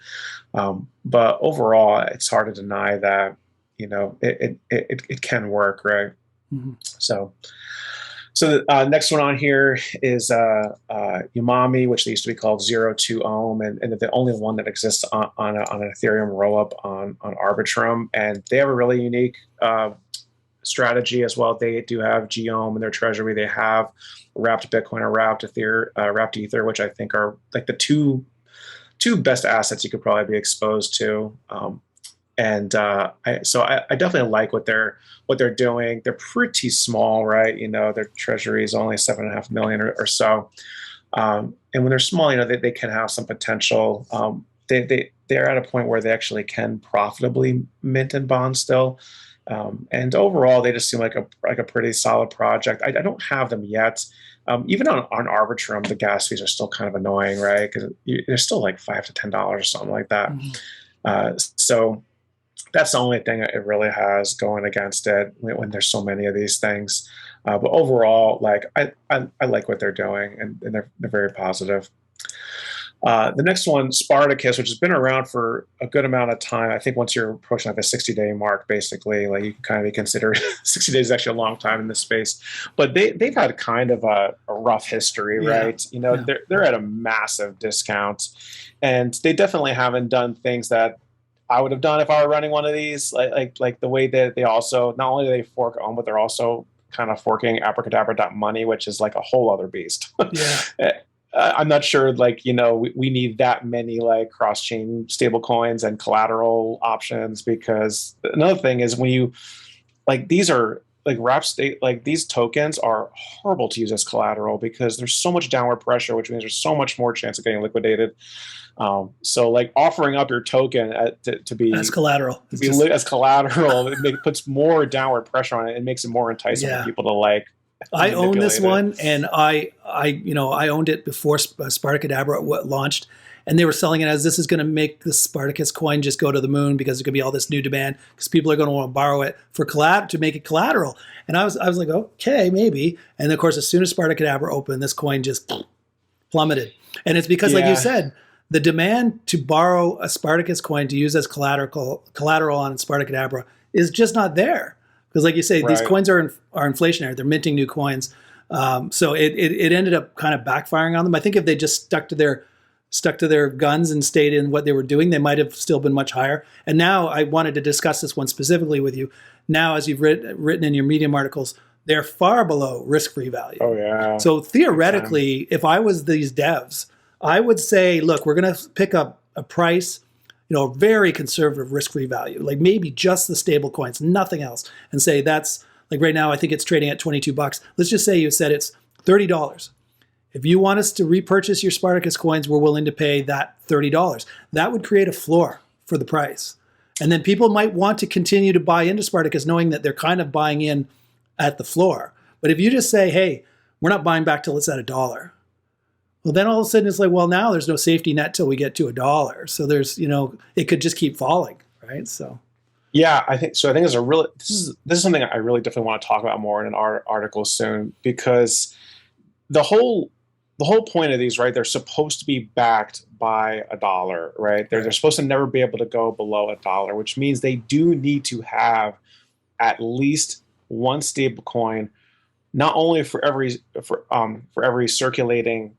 But overall, it's hard to deny that, it can work, right? Mm-hmm. So the next one on here is Umami, which they used to be called 02 Ohm, and the only one that exists on an Ethereum rollup on Arbitrum, and they have a really unique strategy as well. They do have Geom in their treasury. They have wrapped Bitcoin or wrapped Ether, which I think are like the two best assets you could probably be exposed to. I definitely like what they're doing. They're pretty small, right? Their treasury is only 7.5 million or so. And when they're small, they can have some potential. They're at a point where they actually can profitably mint and bond still. And overall, they just seem like a pretty solid project. I don't have them yet. Even on Arbitrum, the gas fees are still kind of annoying, right? Because they're still like $5 to $10 or something like that. Mm-hmm. So that's the only thing it really has going against it when there's so many of these things. But overall, like I like what they're doing, and they're very positive. The next one, Spartacus, which has been around for a good amount of time. I think once you're approaching like the 60-day mark, basically, like you can kind of be considered 60 days is actually a long time in this space. But they've had kind of a rough history, right? They're at a massive discount, and they definitely haven't done things that I would have done if I were running one of these. Like the way that they also, not only do they fork Ohm, but they're also kind of forking abracadabra.money, which is like a whole other beast. Yeah. I'm not sure, we need that many cross-chain stable coins and collateral options, because another thing is when you these are these tokens are horrible to use as collateral because there's so much downward pressure, which means there's so much more chance of getting liquidated. So offering up your token to be as collateral, as collateral, it puts more downward pressure on it. It makes it more enticing for people to I own this one, and I owned it before Spartacus launched, and they were selling it as this is going to make the Spartacus coin just go to the moon because there's going to be all this new demand because people are going to want to borrow it for to make it collateral. And I was like, okay, maybe. And of course, as soon as Spartacus opened, this coin just plummeted. And it's because, like you said, the demand to borrow a Spartacus coin to use as collateral on Spartacus is just not there. Because, like you say, these coins are inflationary. They're minting new coins, so it ended up kind of backfiring on them. I think if they just stuck to their guns and stayed in what they were doing, they might have still been much higher. And now I wanted to discuss this one specifically with you. Now, as you've written in your Medium articles, they're far below risk-free value. Oh yeah. So theoretically, if I was these devs, I would say, look, we're going to pick up a price. Very conservative risk-free value, like maybe just the stable coins, nothing else, and say that's like right now, I think it's trading at $22. Let's just say you said it's $30. If you want us to repurchase your Spartacus coins, we're willing to pay that $30. That would create a floor for the price. And then people might want to continue to buy into Spartacus knowing that they're kind of buying in at the floor. But if you just say, hey, we're not buying back till it's at $1, Well, then all of a sudden it's like, well, now there's no safety net till we get to $1. So there's, it could just keep falling, right? So. Yeah, I think so. I think this is something I really definitely want to talk about more in an article soon, because the whole point of these, right? They're supposed to be backed by $1, right? They're supposed to never be able to go below $1, which means they do need to have at least one stable coin, not only for every circulating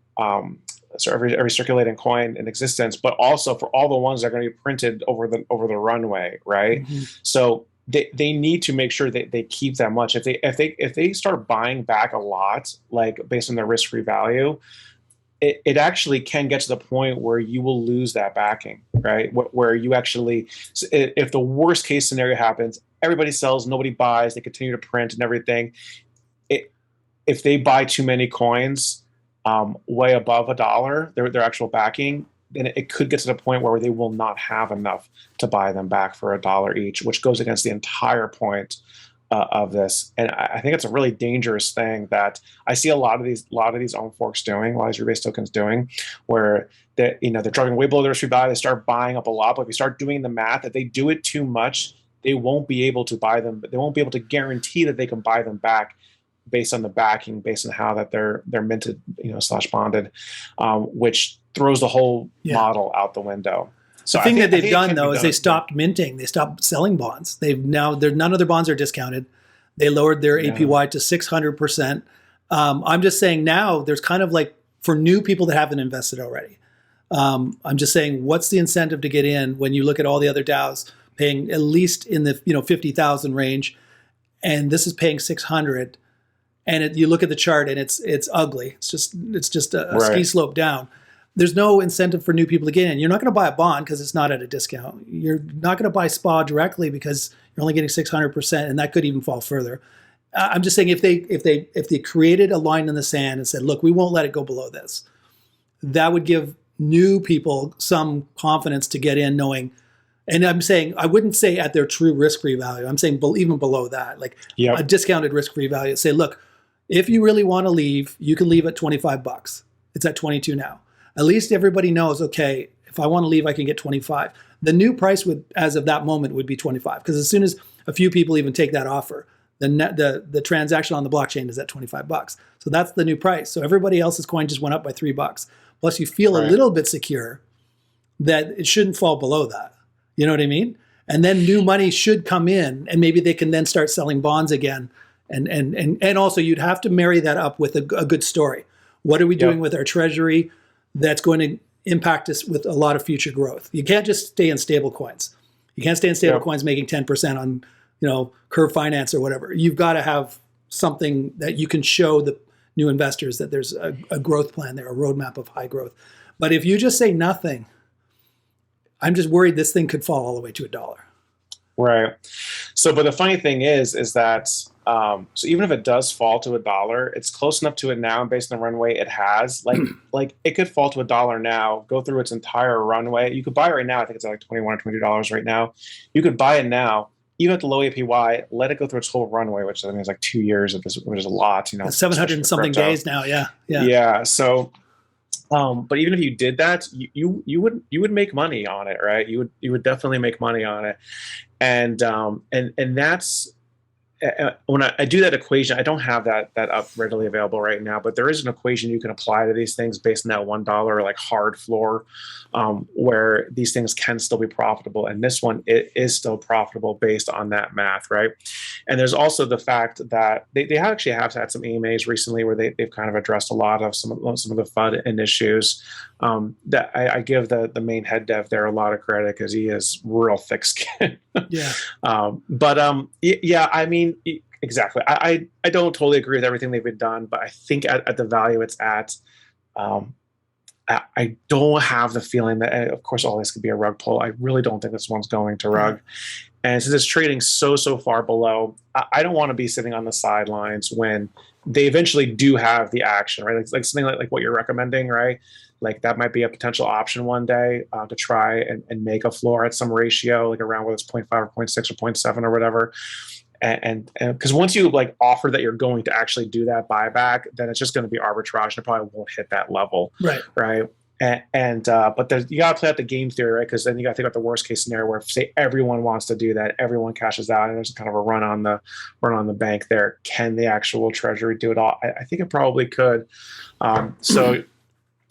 every circulating coin in existence, but also for all the ones that are going to be printed over the runway, right? Mm-hmm. So they need to make sure that they keep that much. If they start buying back a lot, like based on their risk-free value, it actually can get to the point where you will lose that backing, right? Where you actually, if the worst case scenario happens, everybody sells, nobody buys, they continue to print and everything. If they buy too many coins, way above $1, their actual backing, then it could get to the point where they will not have enough to buy them back for $1 each, which goes against the entire point of this. And I think it's a really dangerous thing that I see a lot of these own forks doing, a lot of these Rebase tokens doing, where they're dropping way below their risk-free value, they start buying up a lot. But if you start doing the math, if they do it too much, they won't be able to buy them. They won't be able to guarantee that they can buy them back based on the backing, based on how that they're minted, / bonded, which throws the whole model out the window. So the thing that they've done though is they stopped minting, they stopped selling bonds. None of their bonds are discounted. They lowered their APY to 600%. I'm just saying now there's kind of like for new people that haven't invested already. I'm just saying, what's the incentive to get in when you look at all the other DAOs paying at least in the 50,000 range, and this is paying 600. And you look at the chart and it's ugly. It's just a ski slope down. There's no incentive for new people to get in. You're not going to buy a bond because it's not at a discount. You're not going to buy SPA directly because you're only getting 600%, and that could even fall further. I'm just saying if they created a line in the sand and said, look, we won't let it go below this, that would give new people some confidence to get in, knowing. And I'm saying, I wouldn't say at their true risk-free value. I'm saying even below that, like a discounted risk-free value. Say, look, if you really want to leave, you can leave at $25. It's at 22 now. At least everybody knows, okay, if I want to leave, I can get 25. The new price would, as of that moment, would be 25. Because as soon as a few people even take that offer, the transaction on the blockchain is at $25. So that's the new price. So everybody else's coin just went up by $3. Plus you feel a little bit secure that it shouldn't fall below that. You know what I mean? And then new money should come in, and maybe they can then start selling bonds again. And also you'd have to marry that up with a good story. What are we doing with our treasury that's going to impact us with a lot of future growth? You can't just stay in stable coins. You can't stay in stable coins making 10% on Curve Finance or whatever. You've got to have something that you can show the new investors that there's a growth plan there, a roadmap of high growth. But if you just say nothing, I'm just worried this thing could fall all the way to $1. Right. So, but the funny thing is that so even if it does fall to $1, it's close enough to it now, and based on the runway it has, like it could fall to $1 now, go through its entire runway. You could buy it right now. I think it's at like $21 or $22 right now. You could buy it now, even at the low APY, let it go through its whole runway, which I think is like 2 years of this, which is a lot. 700 and something days now. Yeah. Yeah. So. But even if you did that, you would make money on it, right? You would definitely make money on it, and that's when I do that equation. I don't have that up readily available right now, but there is an equation you can apply to these things based on that $1 like hard floor, where these things can still be profitable, and this one it is still profitable based on that math, right? And there's also the fact that they actually have had some AMAs recently where they've kind of addressed a lot of some of the FUD and issues. That I give the main head dev there a lot of credit because he has real thick skin. Yeah. Yeah. I mean, exactly. I don't totally agree with everything they've been done, but I think at the value it's at, I don't have the feeling that, of course, all this could be a rug pull. I really don't think this one's going to rug. And since it's trading so far below, I don't want to be sitting on the sidelines when they eventually do have the action, right? Like something like what you're recommending, right? Like that might be a potential option one day to try and make a floor at some ratio, like around whether it's 0.5 or 0.6 or 0.7 or whatever. and because once you like offer that you're going to actually do that buyback, then it's just going to be arbitrage and it probably won't hit that level, right? But you got to play out the game theory, right? Because then you got to think about the worst case scenario where, say, everyone wants to do that, everyone cashes out, and there's kind of a run on the bank there. Can the actual treasury do it all? I think it probably could. So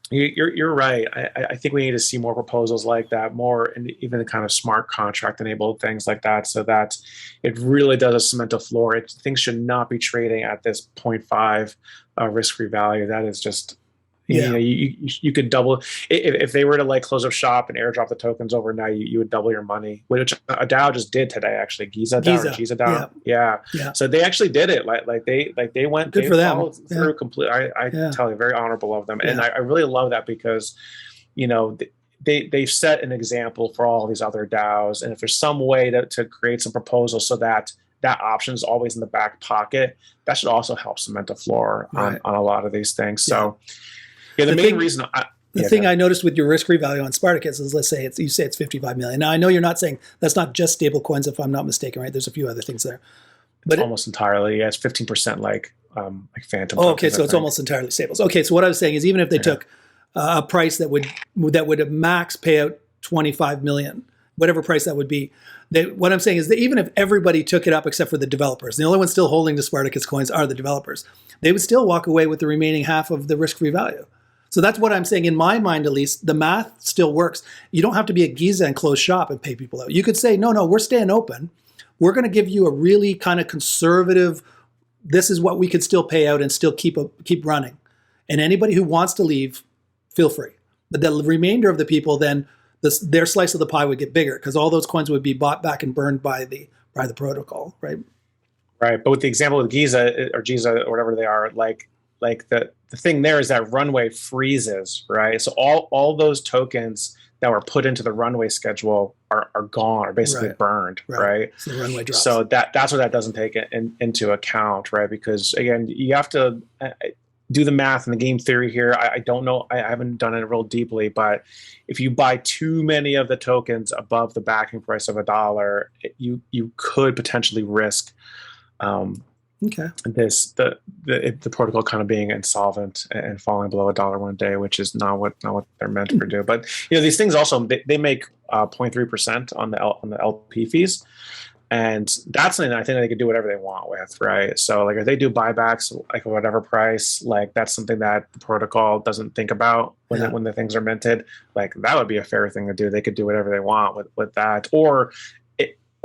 you're right. I think we need to see more proposals like that, more, and even the kind of smart contract enabled things like that, so that it really does cement a floor. Things should not be trading at this 0.5 risk-free value. That is just. You know, you could double if they were to like close up shop and airdrop the tokens overnight. You would double your money, which a DAO just did today. Actually, Giza DAO. Yeah. So they actually did it. Like they went. Good for them. Through complete. I tell you, very honorable of them, and I really love that because, you know, they've set an example for all these other DAOs, and if there's some way to create some proposals so that option is always in the back pocket, that should also help cement a floor on a lot of these things. So. Yeah, the main reason. The thing I noticed with your risk-free value on Spartacus is, let's say you say it's 55 million. Now I know you're not saying that's not just stable coins, if I'm not mistaken, right? There's a few other things there, but it's almost entirely. Yeah, it's 15% like Fantom. Oh, okay, so it's almost entirely stables. Okay, so what I was saying is, even if they took a price that would max pay out 25 million, whatever price that would be. What I'm saying is that even if everybody took it up except for the developers, the only ones still holding the Spartacus coins are the developers. They would still walk away with the remaining half of the risk-free value. So that's what I'm saying. In my mind, at least, the math still works. You don't have to be a Giza and close shop and pay people out. You could say, no, we're staying open. We're going to give you a really kind of conservative, this is what we could still pay out and still keep running. And anybody who wants to leave, feel free. But the remainder of the people, then their slice of the pie would get bigger because all those coins would be bought back and burned by the protocol, right? Right. But with the example of Giza or whatever they are, like the thing there is that runway freezes, right? So all those tokens that were put into the runway schedule are gone, are basically burned, right? So the runway drops. So that's what that doesn't take into account, right? Because again, you have to do the math and the game theory here. I don't know. I haven't done it real deeply, but if you buy too many of the tokens above the backing price of $1, you could potentially risk the protocol kind of being insolvent and falling below $1 one day, which is not what they're meant to do. But you know, these things also they make 0.3% on the LP fees, and that's something I think they could do whatever they want with, right? So like if they do buybacks like whatever price, like that's something that the protocol doesn't think about when the things are minted. Like that would be a fair thing to do. They could do whatever they want with that, or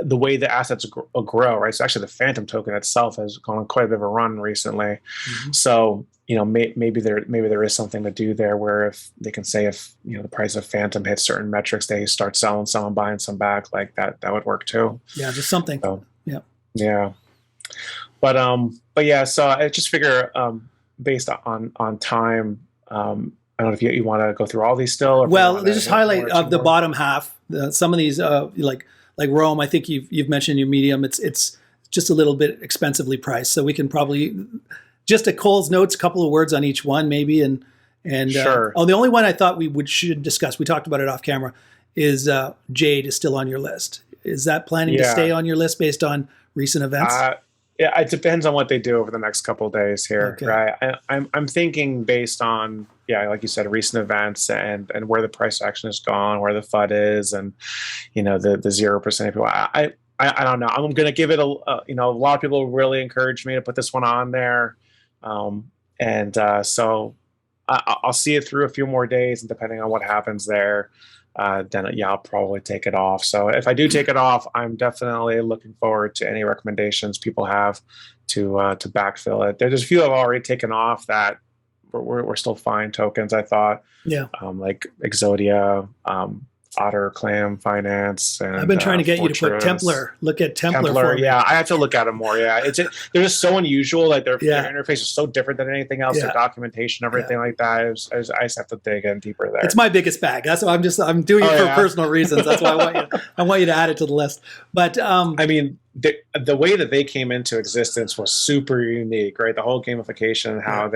the way the assets grow, right? So actually the Fantom token itself has gone on quite a bit of a run recently. Mm-hmm. So, you know, maybe there is something to do there where if they can say, if, you know, the price of Fantom hits certain metrics, they start selling some, buying some back, like that would work too. Yeah, just something. So, yeah. But yeah, so I just figure based on time, I don't know if you want to go through all these still. Or well, they just highlight of the bottom half. Some of these like Rome, I think you've mentioned your medium. It's just a little bit expensively priced, so we can probably just at Cole's notes, a couple of words on each one, maybe. And sure. The only one I thought we should discuss. We talked about it off camera. Is Jade is still on your list? Is that planning to stay on your list based on recent events? Yeah, it depends on what they do over the next couple of days here, okay. Right? I'm thinking based on, like you said, recent events and where the price action has gone, where the FUD is, and you know the 0% people. I don't know. I'm going to give it a lot of people really encouraged me to put this one on there, so I'll see it through a few more days, and depending on what happens there. Then I'll probably take it off. So if I do take it off, I'm definitely looking forward to any recommendations people have to backfill it. There's a few I've already taken off that we're still fine tokens, I thought. Yeah. Like Exodia, Otter Clam Finance. And, I've been trying to get Fortress. You to put Templar. Look at Templar. For me. Yeah, I have to look at them more. Yeah, they're just so unusual. Like their interface is so different than anything else. Their documentation, everything like that. I just have to dig in deeper there. It's my biggest bag. That's why I'm doing it for personal reasons. That's why I want you to add it to the list. But I mean, the way that they came into existence was super unique, right? The whole gamification and how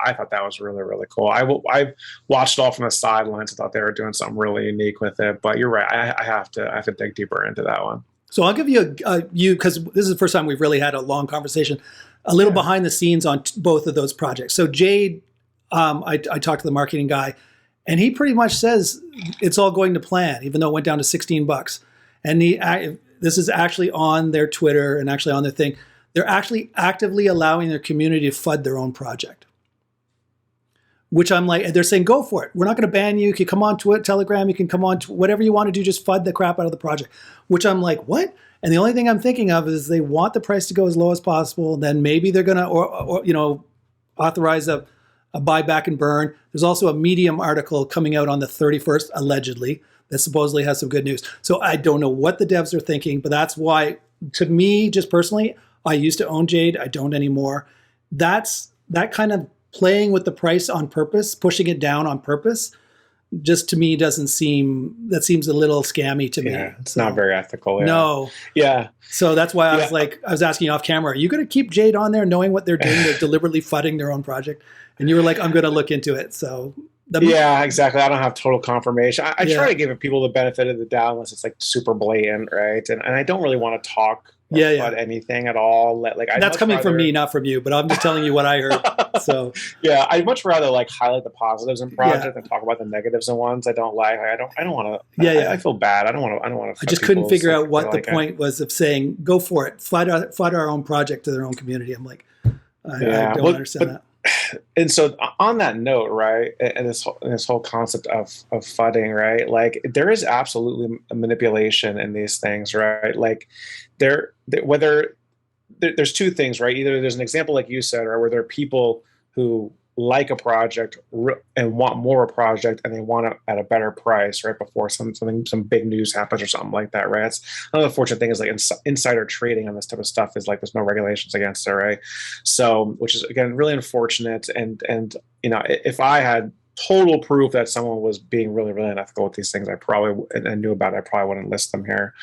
I thought that was really, really cool. I watched all from the sidelines and thought they were doing something really unique with it. But you're right. I have to dig deeper into that one. So I'll give you because this is the first time we've really had a long conversation, a little behind the scenes on both of those projects. So Jade, I talked to the marketing guy, and he pretty much says it's all going to plan, even though it went down to $16. And this is actually on their Twitter and actually on their thing. They're actually actively allowing their community to FUD their own project. Which I'm like, they're saying, go for it. We're not going to ban you. You can come on to Telegram. You can come on to whatever you want to do. Just FUD the crap out of the project. Which I'm like, what? And the only thing I'm thinking of is they want the price to go as low as possible. Then maybe they're going to, or authorize a buyback and burn. There's also a Medium article coming out on the 31st, allegedly, that supposedly has some good news. So I don't know what the devs are thinking, but that's why, to me, just personally, I used to own Jade. I don't anymore. That kind of playing with the price on purpose, pushing it down on purpose, just to me that seems a little scammy to me. Yeah, it's not very ethical. Yeah. No. Yeah. So that's why I was asking you off camera, are you going to keep Jade on there knowing what they're doing? They're deliberately fudding their own project. And you were like, I'm going to look into it. So yeah, exactly. I don't have total confirmation. I try to give people the benefit of the doubt unless it's like super blatant, right? And I don't really want to talk about anything at all. That's coming from me, not from you, but I'm just telling you what I heard. So yeah, I'd much rather highlight the positives in project than talk about the negatives and ones I don't like. I don't want to. I feel bad. I don't want to. I just couldn't figure out what the point was of saying go for it, flood our own project to their own community. I'm like, I don't understand that. And so on that note, right, and this whole concept of FUDing, right, there is absolutely a manipulation in these things, right? There's two things, right? Either there's an example like you said, or where there are people who like a project and want more of a project and they want it at a better price right before some big news happens or something like that, right? That's another fortunate thing is insider trading on this type of stuff is there's no regulations against it, right? So which is again really unfortunate, and if I had total proof that someone was being really really unethical with these things, I probably and knew about it, I probably wouldn't list them here.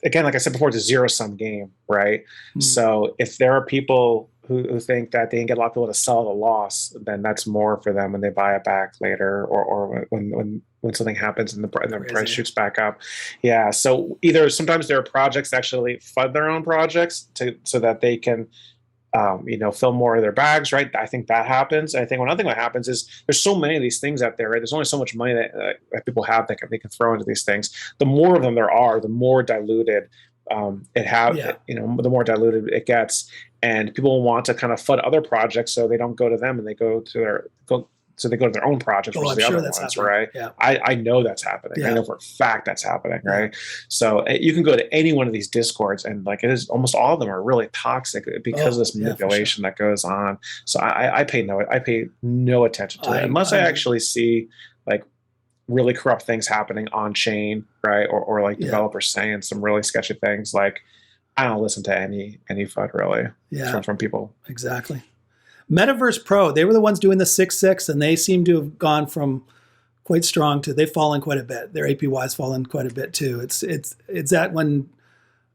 Again, like I said before, it's a zero-sum game, right? Mm-hmm. So if there are people who think that they can get a lot of people to sell at a loss, then that's more for them when they buy it back later, or when something happens and the price shoots back up. Yeah. So either sometimes there are projects that actually fund their own projects so that they can fill more of their bags, right? I think that happens. I think another thing that happens is there's so many of these things out there, right? There's only so much money that people have that they can throw into these things. The more of them there are, the more diluted the more diluted it gets, and people want to kind of FUD other projects so they don't go to them and they go to their own projects versus the other ones, right? Yeah. I know that's happening. Yeah. I know for a fact that's happening, right? So you can go to any one of these discords and it is almost all of them are really toxic because of this manipulation that goes on. So I pay no attention to it unless I actually see really corrupt things happening on chain, right? Or developers saying some really sketchy things. I don't listen to any FUD really from people. Exactly. Metaverse Pro, they were the ones doing the 6.6, and they seem to have gone from quite strong to they've fallen quite a bit. Their APY's fallen quite a bit too. It's that one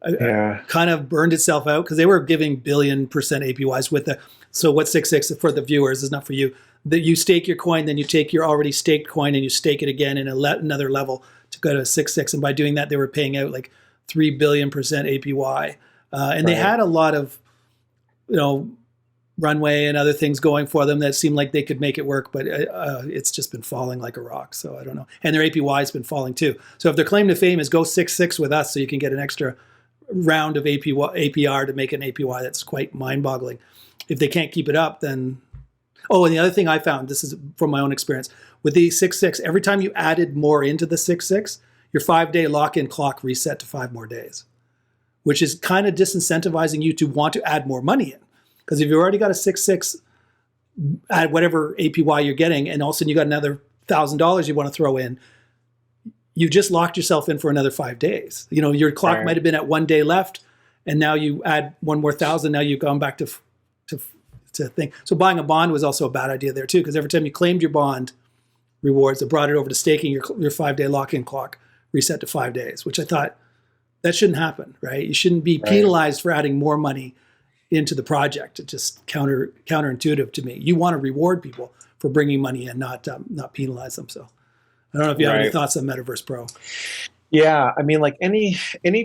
kind of burned itself out because they were giving billion % APYs with the. So what 6.6 for the viewers is not for you. That you stake your coin, then you take your already staked coin and you stake it again in another level to go to 6.6. And by doing that, they were paying out 3 billion % APY, and they had a lot of runway and other things going for them that seemed like they could make it work, but it's just been falling like a rock. So I don't know. And their APY has been falling too. So if their claim to fame is go 6.6 with us so you can get an extra round of APR to make an APY that's quite mind-boggling. If they can't keep it up, then... Oh, and the other thing I found, this is from my own experience, with the 6.6, every time you added more into the 6.6, your 5-day lock-in clock reset to 5 more days, which is kind of disincentivizing you to want to add more money in. Because if you've already got a 6.6 at whatever APY you're getting, and all of a sudden you got another $1,000 you want to throw in, you just locked yourself in for another 5 days. Your clock might have been at 1 day left, and now you add one more 1,000. Now you've gone back to thing. So buying a bond was also a bad idea there too, because every time you claimed your bond rewards, it brought it over to staking, your 5-day lock-in clock reset to 5 days, which I thought that shouldn't happen, right? You shouldn't be penalized for adding more money into the project. It's just counterintuitive to me. You want to reward people for bringing money in, not penalize them. So I don't know if you have any Right. thoughts on Metaverse Pro. Yeah, I mean, like any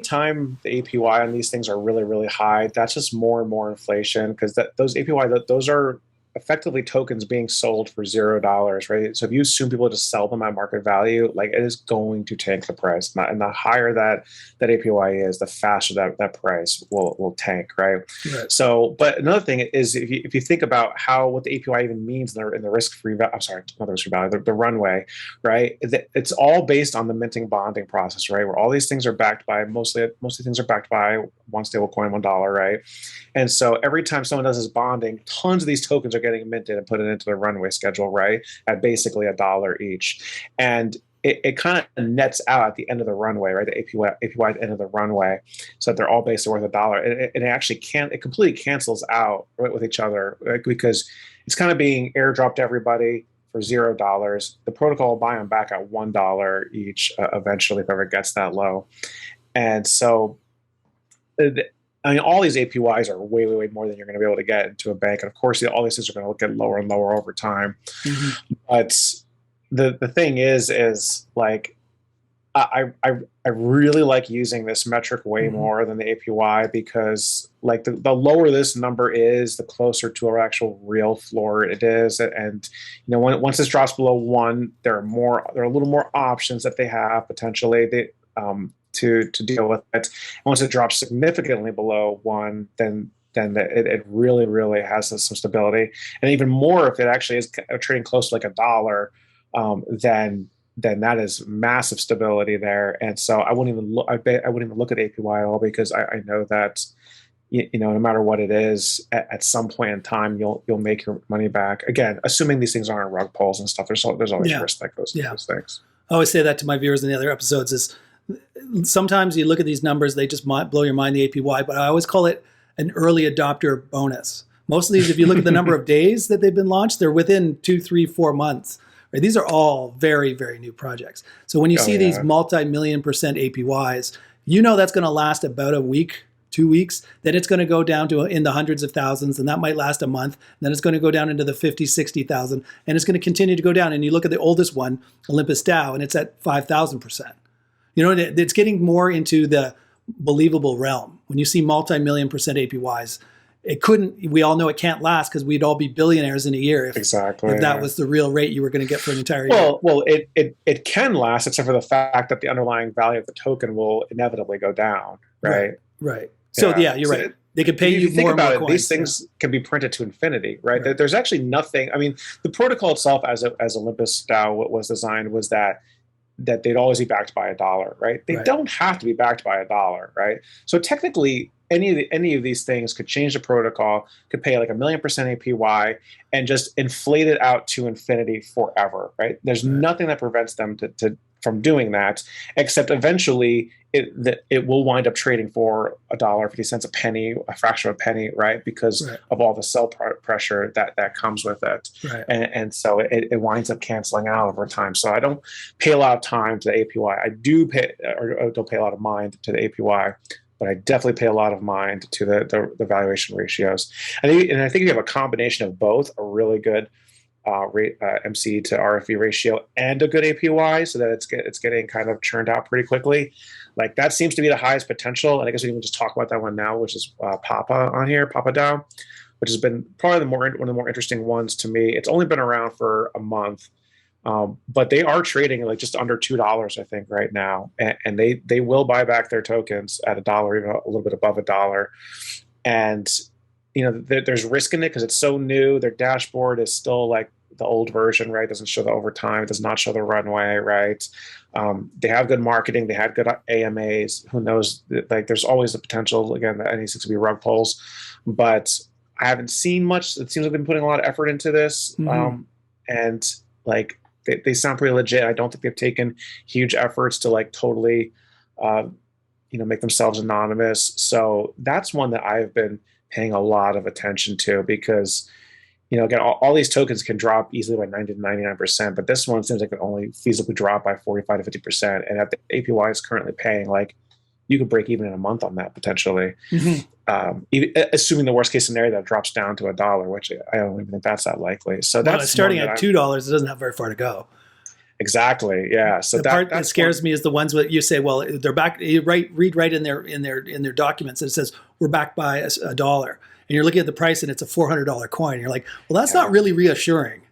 time the APY on these things are really, really high, that's just more and more inflation because those APY those are effectively tokens being sold for $0, right? So if you assume people just sell them at market value, like it is going to tank the price. And the higher that APY is, the faster that price will tank, right? Right. So, but another thing is if you think about what the APY even means in the risk-free, I'm sorry, not the risk-free value, the runway, right? It's all based on the minting bonding process, right? Where all these things are backed by mostly things are backed by one stable coin, $1, right? And so every time someone does this bonding, tons of these tokens are getting minted and put it into the runway schedule, right? At basically $1 each. And it kind of nets out at the end of the runway, right? The APY at the end of the runway, so that they're all basically worth $1. And it actually it completely cancels out, right, with each other, right? Because it's kind of being airdropped to everybody for $0. The protocol will buy them back at $1 each eventually if it ever gets that low. And so I mean, all these APYs are way, way, way more than you're going to be able to get into a bank. And of course, all these things are going to get lower and lower over time. Mm-hmm. But the thing is like, I really like using this metric way more than the APY because like the lower this number is, the closer to our actual real floor it is. And once this drops below 1, there are a little more options that they have potentially. To deal with it. And once it drops significantly below 1, then it really, really has some stability. And even more if it actually is trading close to like $1, then that is massive stability there. And so I wouldn't even look. I wouldn't even look at APY at all because I know that no matter what it is, at some point in time you'll make your money back. Again, assuming these things aren't rug pulls and stuff. There's always risk that goes into those things. I always say that to my viewers in the other episodes is sometimes you look at these numbers, they just might blow your mind, the APY, but I always call it an early adopter bonus. Most of these, if you look at the number of days that they've been launched, they're within 2, 3, 4 months. Right? These are all very, very new projects. So when you see these multi-million % APYs, that's going to last about a week, 2 weeks. Then it's going to go down to in the hundreds of thousands, and that might last a month. Then it's going to go down into the 50, 60,000, and it's going to continue to go down. And you look at the oldest one, Olympus DAO, and it's at 5,000%. It's getting more into the believable realm. When you see multi-million % APYs, we all know it can't last because we'd all be billionaires in a year if that was the real rate you were going to get for an entire year. Well, it can last, except for the fact that the underlying value of the token will inevitably go down, right? Right. So you're right. They could pay you more and more coins. These things can be printed to infinity, right? There's actually nothing. I mean, the protocol itself, as Olympus DAO was designed, was that they'd always be backed by $1, right? They don't have to be backed by $1, right? So technically, any of these things could change the protocol, could pay like 1,000,000% APY, and just inflate it out to infinity forever, right? There's nothing that prevents them from doing that, except eventually it will wind up trading for $1.50, a penny, a fraction of a penny, right? Because of all the sell pressure that comes with it. Right. And so it winds up canceling out over time. So I don't pay a lot of time to the APY. I do pay, or don't pay a lot of mind to the APY, but I definitely pay a lot of mind to the valuation ratios. And I think if you have a combination of both, a really good MC to RFE ratio and a good APY, so that it's getting kind of churned out pretty quickly. Like that seems to be the highest potential. And I guess we can just talk about that one now, which is Papa DAO, which has been probably one of the more interesting ones to me. It's only been around for a month, but they are trading like just under $2, I think, right now, and they will buy back their tokens at $1, even a little bit above $1, and there's risk in it because it's so new. Their dashboard is still like the old version, right? Doesn't show the overtime, does not show the runway, right? They have good marketing. They had good AMAs. Who knows? Like, there's always the potential, again, that any to be rug pulls, but I haven't seen much. It seems like they've been putting a lot of effort into this, and like they sound pretty legit. I don't think they've taken huge efforts to like totally, make themselves anonymous. So that's one that I've been paying a lot of attention to because, again, all these tokens can drop easily by 90 to 99%, but this one seems like it only feasibly drop by 45 to 50%. And at the APY is currently paying, like, you could break even in a month on that potentially. Even, assuming the worst case scenario that it drops down to $1, which I don't even think that's that likely. So that's starting at $2. It doesn't have very far to go. Exactly. Yeah. So The part that that's scares me is the ones that you say, well, they're back. You read right in their documents that it says we're backed by a dollar, and you're looking at the price and it's a $400 coin. And you're like, well, that's not really reassuring.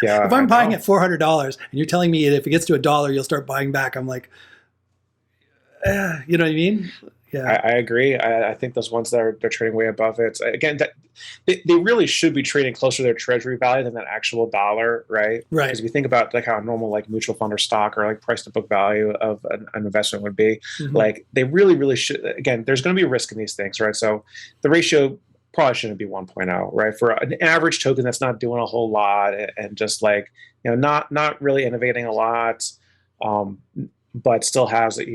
Yeah. If I'm buying at $400 and you're telling me if it gets to $1, you'll start buying back, I'm like, you know what I mean? Yeah, I agree. I think those ones that they're trading way above it. Again, they really should be trading closer to their treasury value than that actual dollar, right? Right. Because if you think about like how a normal like mutual fund or stock or like price to book value of an investment would be, like they really should. Again, there's going to be risk in these things, right? So the ratio probably shouldn't be 1.0, right? For an average token that's not doing a whole lot and just like not really innovating a lot. But still has an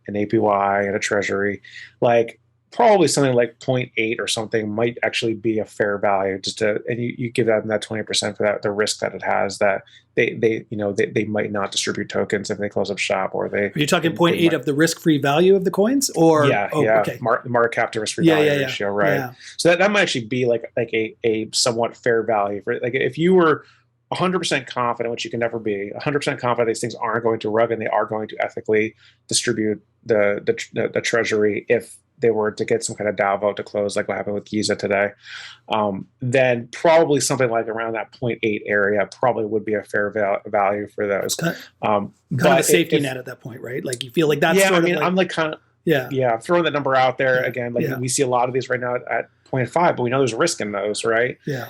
APY and a treasury, like probably something like 0.8 or something might actually be a fair value. And you give that 20% for that the risk that it has that they might not distribute tokens if they close up shop or they. Are you talking 0.8 of the risk-free value of the coins, or okay. Market cap to risk-free value ratio, right? Yeah. So that might actually be like a somewhat fair value for like if you were 100% confident, which you can never be, 100% confident these things aren't going to rug and they are going to ethically distribute the treasury if they were to get some kind of DAO vote to close, like what happened with Giza today, then probably something like around that 0.8 area probably would be a fair value for those. Kind of a safety net at that point, right? Like you feel like that's I'm like kind of I'm throwing that number out there again. Like we see a lot of these right now at 0.5, but we know there's risk in those, right? Yeah.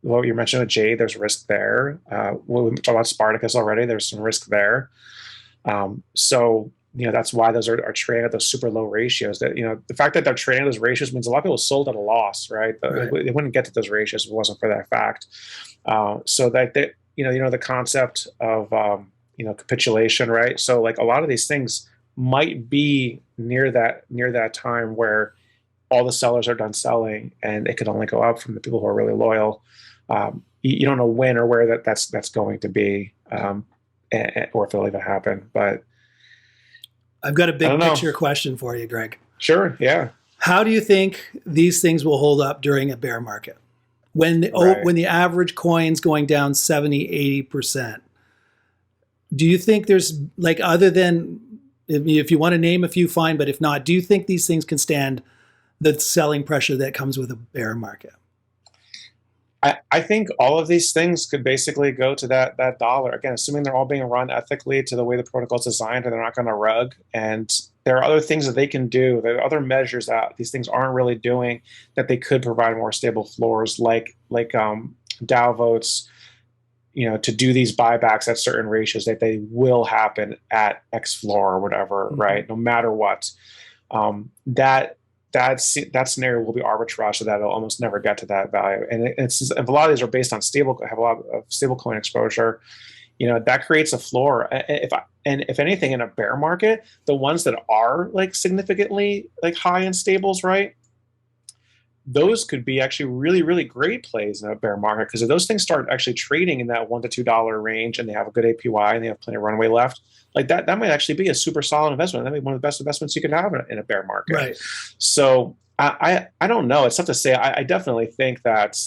What you mentioned with Jade, there's risk there. We talked about Spartacus already. There's some risk there. So that's why those are trading at those super low ratios. That the fact that they're trading at those ratios means a lot of people sold at a loss, right? Right. They wouldn't get to those ratios if it wasn't for that fact. So that the concept of capitulation, right? So like a lot of these things might be near that time where all the sellers are done selling and it could only go up from the people who are really loyal. You don't know when or where that's going to be, or if it'll even happen. But I've got a big picture question for you, Greg. Sure, yeah. How do you think these things will hold up during a bear market? When the average coin's going down 70, 80%, do you think there's like, other than, if you want to name a few, fine, but if not, do you think these things can stand the selling pressure that comes with a bear market? I think all of these things could basically go to that dollar. Again, assuming they're all being run ethically to the way the protocol is designed and they're not going to rug. And there are other things that they can do. There are other measures that these things aren't really doing that they could provide more stable floors, like DAO votes, to do these buybacks at certain ratios that they will happen at X floor or whatever, right? No matter what. That scenario will be arbitrage, so that it'll almost never get to that value. And if a lot of these are based on have a lot of stable coin exposure, that creates a floor. If anything, in a bear market, the ones that are like significantly like high in stables, right? Those could be actually really, really great plays in a bear market, because if those things start actually trading in that $1 to $2 range and they have a good APY and they have plenty of runway left, like that might actually be a super solid investment. That might be one of the best investments you can have in a bear market. Right. So I don't know. It's tough to say. I definitely think that,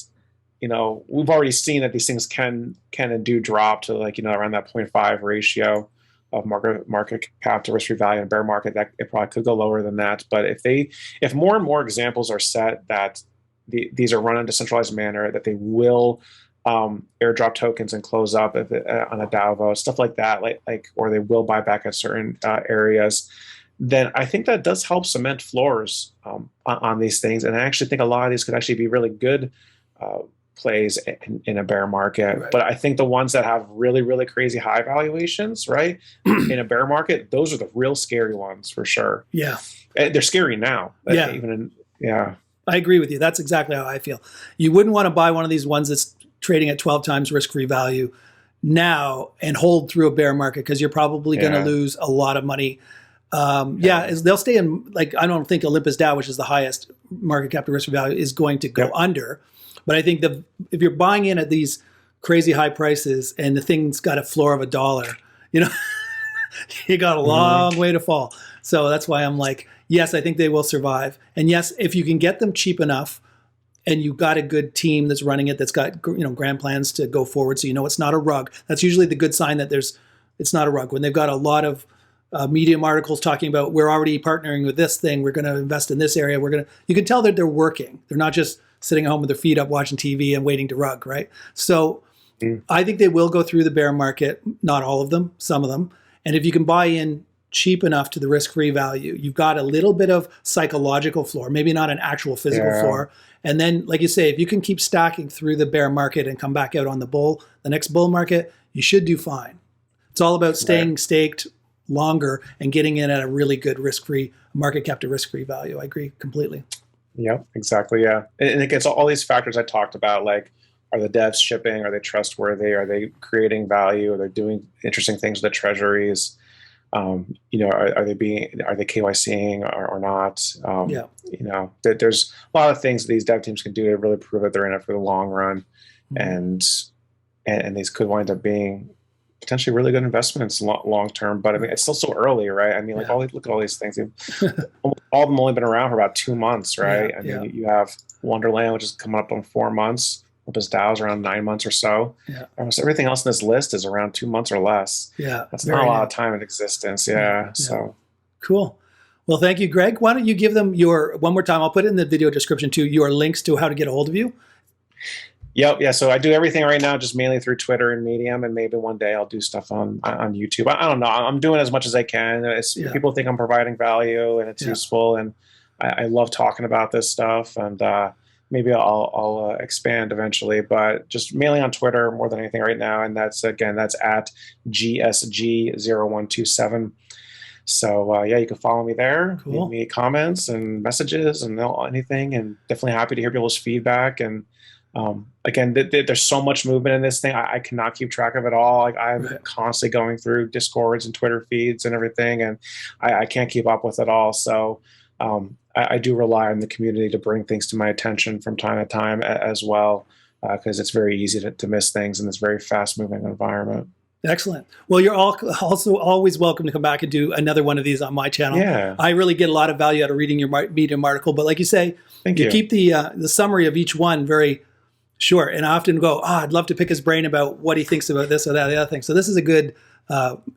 we've already seen that these things can and do drop to like, around that 0.5 ratio of market cap to risk-free value in a bear market. That it probably could go lower than that. But if more and more examples are set that these are run in a decentralized manner, that they will airdrop tokens and close up on a DAO vote, stuff like that, or they will buy back at certain areas, then I think that does help cement floors on these things. And I actually think a lot of these could actually be really good plays in a bear market. Right. But I think the ones that have really, really crazy high valuations, right, in a bear market, those are the real scary ones for sure. Yeah. They're scary now. Yeah. I agree with you. That's exactly how I feel. You wouldn't want to buy one of these ones that's trading at 12 times risk-free value now and hold through a bear market, because you're probably going to lose a lot of money. They'll stay in, like, I don't think Olympus DAO, which is the highest market cap to risk-free value, is going to go under. But I think if you're buying in at these crazy high prices and the thing's got a floor of $1, you got a long way to fall. So that's why I'm like, yes, I think they will survive. And yes, if you can get them cheap enough and you've got a good team that's running it, that's got grand plans to go forward, so it's not a rug. That's usually the good sign that it's not a rug. When they've got a lot of Medium articles talking about, we're already partnering with this thing, we're going to invest in this area, you can tell that they're working. They're not just sitting at home with their feet up watching TV and waiting to rug, right? So I think they will go through the bear market, not all of them, some of them. And if you can buy in cheap enough to the risk-free value, you've got a little bit of psychological floor, maybe not an actual physical floor. And then, like you say, if you can keep stacking through the bear market and come back out on the next bull market, you should do fine. It's all about staying staked longer and getting in at a really good risk-free market cap to risk-free value. I agree completely. Yeah, exactly. Yeah. And it gets all these factors I talked about, like, are the devs shipping? Are they trustworthy? Are they creating value? Are they doing interesting things with the treasuries? Are they KYCing or not? There's a lot of things these dev teams can do to really prove that they're in it for the long run, and these could wind up being potentially really good investments long term. But I mean, it's still so early, right? I mean, look at all these things. All of them only been around for about 2 months, right? You have Wonderland, which is coming up on 4 months. Olympus DAO is around 9 months or so. Yeah. Almost everything else in this list is around 2 months or less. Yeah. That's not a lot of time in existence. Yeah. So cool. Well, thank you, Greg. Why don't you give them one more time, I'll put it in the video description too, your links to how to get a hold of you. Yep. Yeah. So I do everything right now just mainly through Twitter and Medium, and maybe one day I'll do stuff on YouTube. I don't know. I'm doing as much as I can. People think I'm providing value and it's useful, and I love talking about this stuff, and maybe I'll expand eventually, but just mainly on Twitter more than anything right now. And that's at GSG0127. So you can follow me there. Cool. Leave me comments and messages and anything, and definitely happy to hear people's feedback. And again, there's so much movement in this thing. I cannot keep track of it all. Like, I'm constantly going through Discords and Twitter feeds and everything, and I can't keep up with it all. So I do rely on the community to bring things to my attention from time to time as well, because it's very easy to miss things in this very fast-moving environment. Excellent. Well, you're also always welcome to come back and do another one of these on my channel. Yeah. I really get a lot of value out of reading your Medium article, but like you say, you keep the summary of each one very short, and I often go, I'd love to pick his brain about what he thinks about this or that, the other thing. So this is a good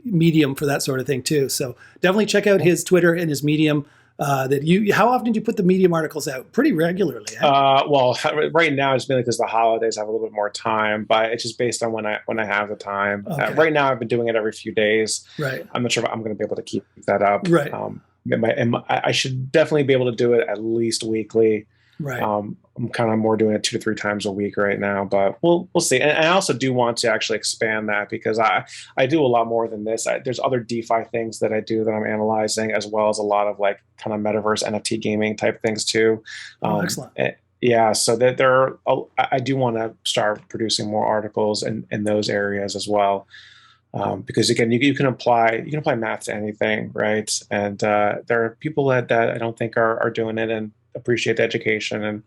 medium for that sort of thing too. So definitely check out his Twitter and his Medium. How often do you put the Medium articles out? Pretty regularly. Well, right now it's mainly because the holidays I have a little bit more time, but it's just based on when I have the time. Okay. Right now I've been doing it every few days. Right. I'm not sure if I'm going to be able to keep that up. Right. I should definitely be able to do it at least weekly. Right. I'm kind of more doing it 2 to 3 times a week right now, but we'll see. And I also do want to actually expand that, because I do a lot more than this. There's other DeFi things that I do that I'm analyzing, as well as a lot of like kind of metaverse NFT gaming type things too. Excellent. Yeah. So that I do want to start producing more articles in those areas as well. Because again, you can apply math to anything, right? And there are people that I don't think are doing it and appreciate the education, and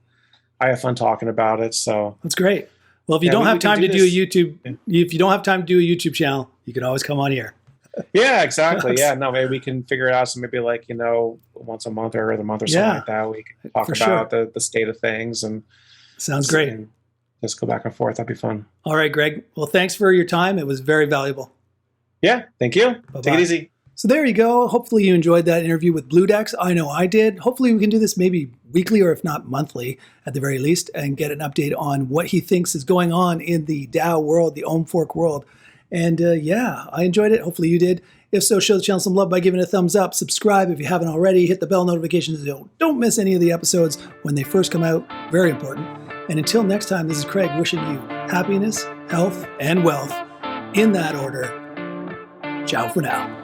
I have fun talking about it. So that's great. Well, if you don't have time to do a YouTube, if you don't have time to do a YouTube channel, you can always come on here. Yeah, exactly. Yeah, no, maybe we can figure it out. So maybe like, once a month or every month or something like that, we can talk about the state of things. And sounds great. And just go back and forth. That'd be fun. All right, Greg. Well, thanks for your time. It was very valuable. Yeah, thank you. Bye-bye. Take it easy. So there you go. Hopefully you enjoyed that interview with Bludex. I know I did. Hopefully we can do this maybe weekly, or if not monthly at the very least, and get an update on what he thinks is going on in the DAO world, the Ohm Fork world. And I enjoyed it. Hopefully you did. If so, show the channel some love by giving it a thumbs up. Subscribe if you haven't already. Hit the bell notifications so don't miss any of the episodes when they first come out. Very important. And until next time, this is Craig wishing you happiness, health, and wealth in that order. Ciao for now.